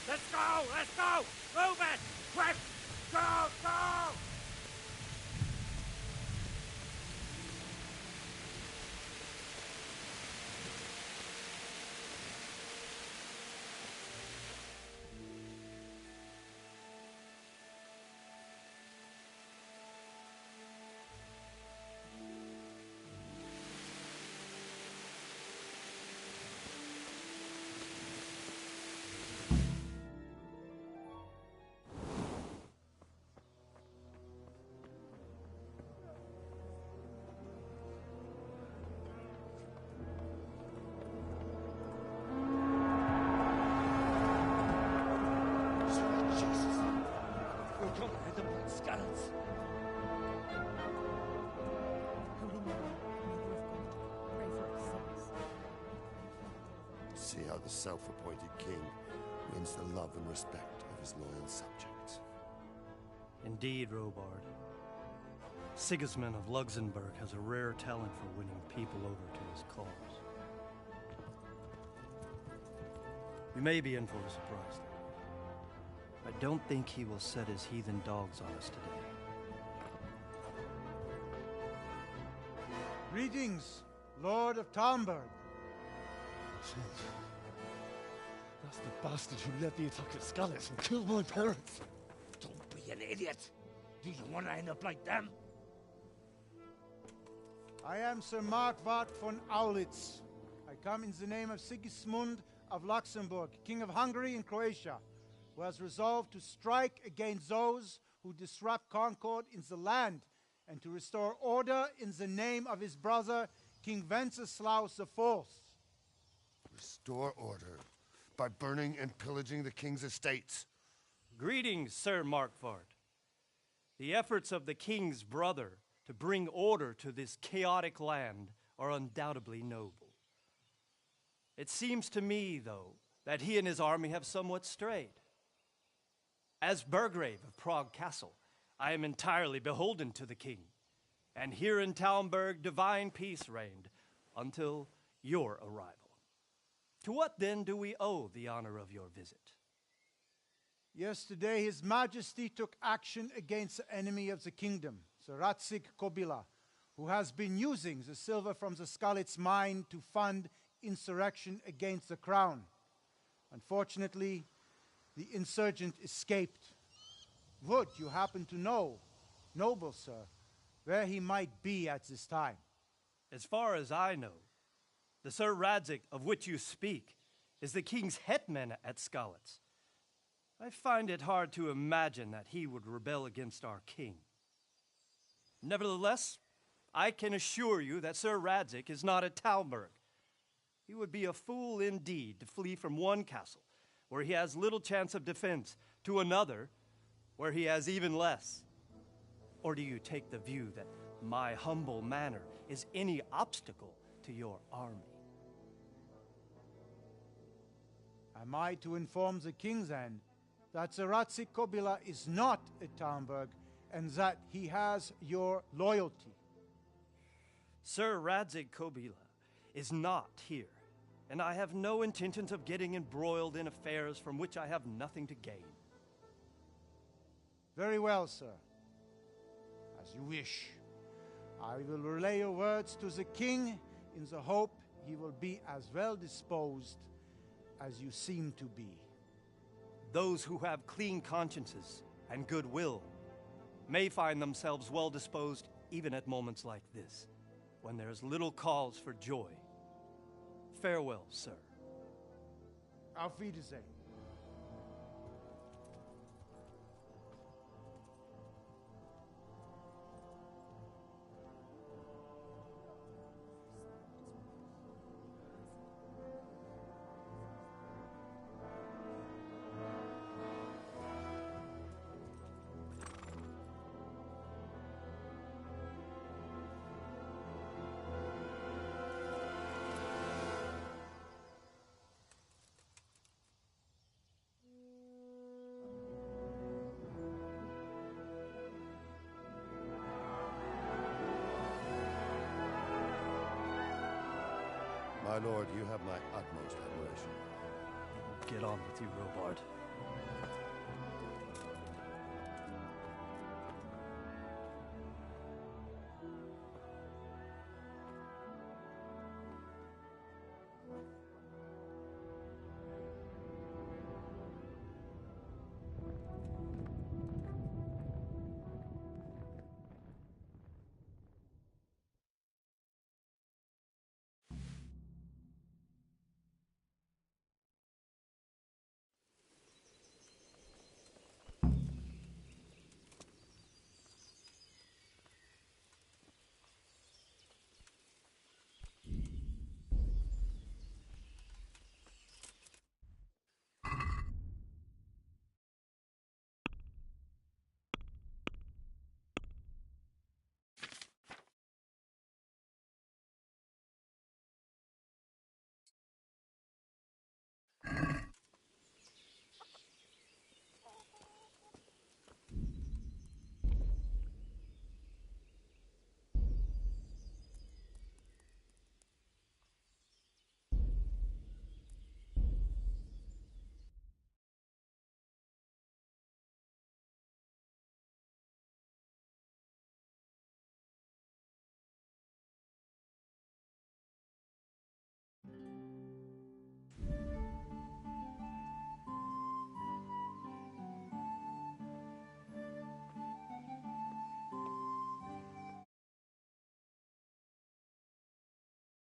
Let's go! Let's go! Move it! Quick! Go! Go! See how the self-appointed king wins the love and respect of his loyal subjects. Indeed, Robard. Sigismund of Luxembourg has a rare talent for winning people over to his cause. We may be in for a surprise, though. I don't think he will set his heathen dogs on us today. Greetings, Lord of Talmberg. That's the bastard who led the attack at Skalitz and killed my parents. Don't be an idiot. Do you want to end up like them? I am Sir Markvart von Aulitz. I come in the name of Sigismund of Luxembourg, King of Hungary and Croatia, who has resolved to strike against those who disrupt concord in the land and to restore order in the name of his brother, King Wenceslaus IV. Restore order by burning and pillaging the king's estates. Greetings, Sir Markvart. The efforts of the king's brother to bring order to this chaotic land are undoubtedly noble. It seems to me, though, that he and his army have somewhat strayed. As Burgrave of Prague Castle, I am entirely beholden to the king, and here in Talmberg divine peace reigned until your arrival. To what then do we owe the honor of your visit? Yesterday, His Majesty took action against the enemy of the kingdom, Sir Ratsig Kobila, who has been using the silver from the Skalitz mine to fund insurrection against the crown. Unfortunately, the insurgent escaped. Would you happen to know, noble sir, where he might be at this time? As far as I know, the Sir Radzik of which you speak is the king's hetman at Skalitz. I find it hard to imagine that he would rebel against our king. Nevertheless, I can assure you that Sir Radzik is not at Talmberg. He would be a fool indeed to flee from one castle where he has little chance of defense, to another, where he has even less? Or do you take the view that my humble manor is any obstacle to your army? Am I to inform the king, then, that the Radzik Kobila is not at Talmberg, and that he has your loyalty? Sir Radzik Kobila is not here, and I have no intentions of getting embroiled in affairs from which I have nothing to gain. Very well, sir. As you wish. I will relay your words to the king in the hope he will be as well disposed as you seem to be. Those who have clean consciences and goodwill may find themselves well disposed even at moments like this, when there is little cause for joy. Farewell, sir. Auf Wiedersehen. My lord, you have my utmost admiration. Get on with you, Robard.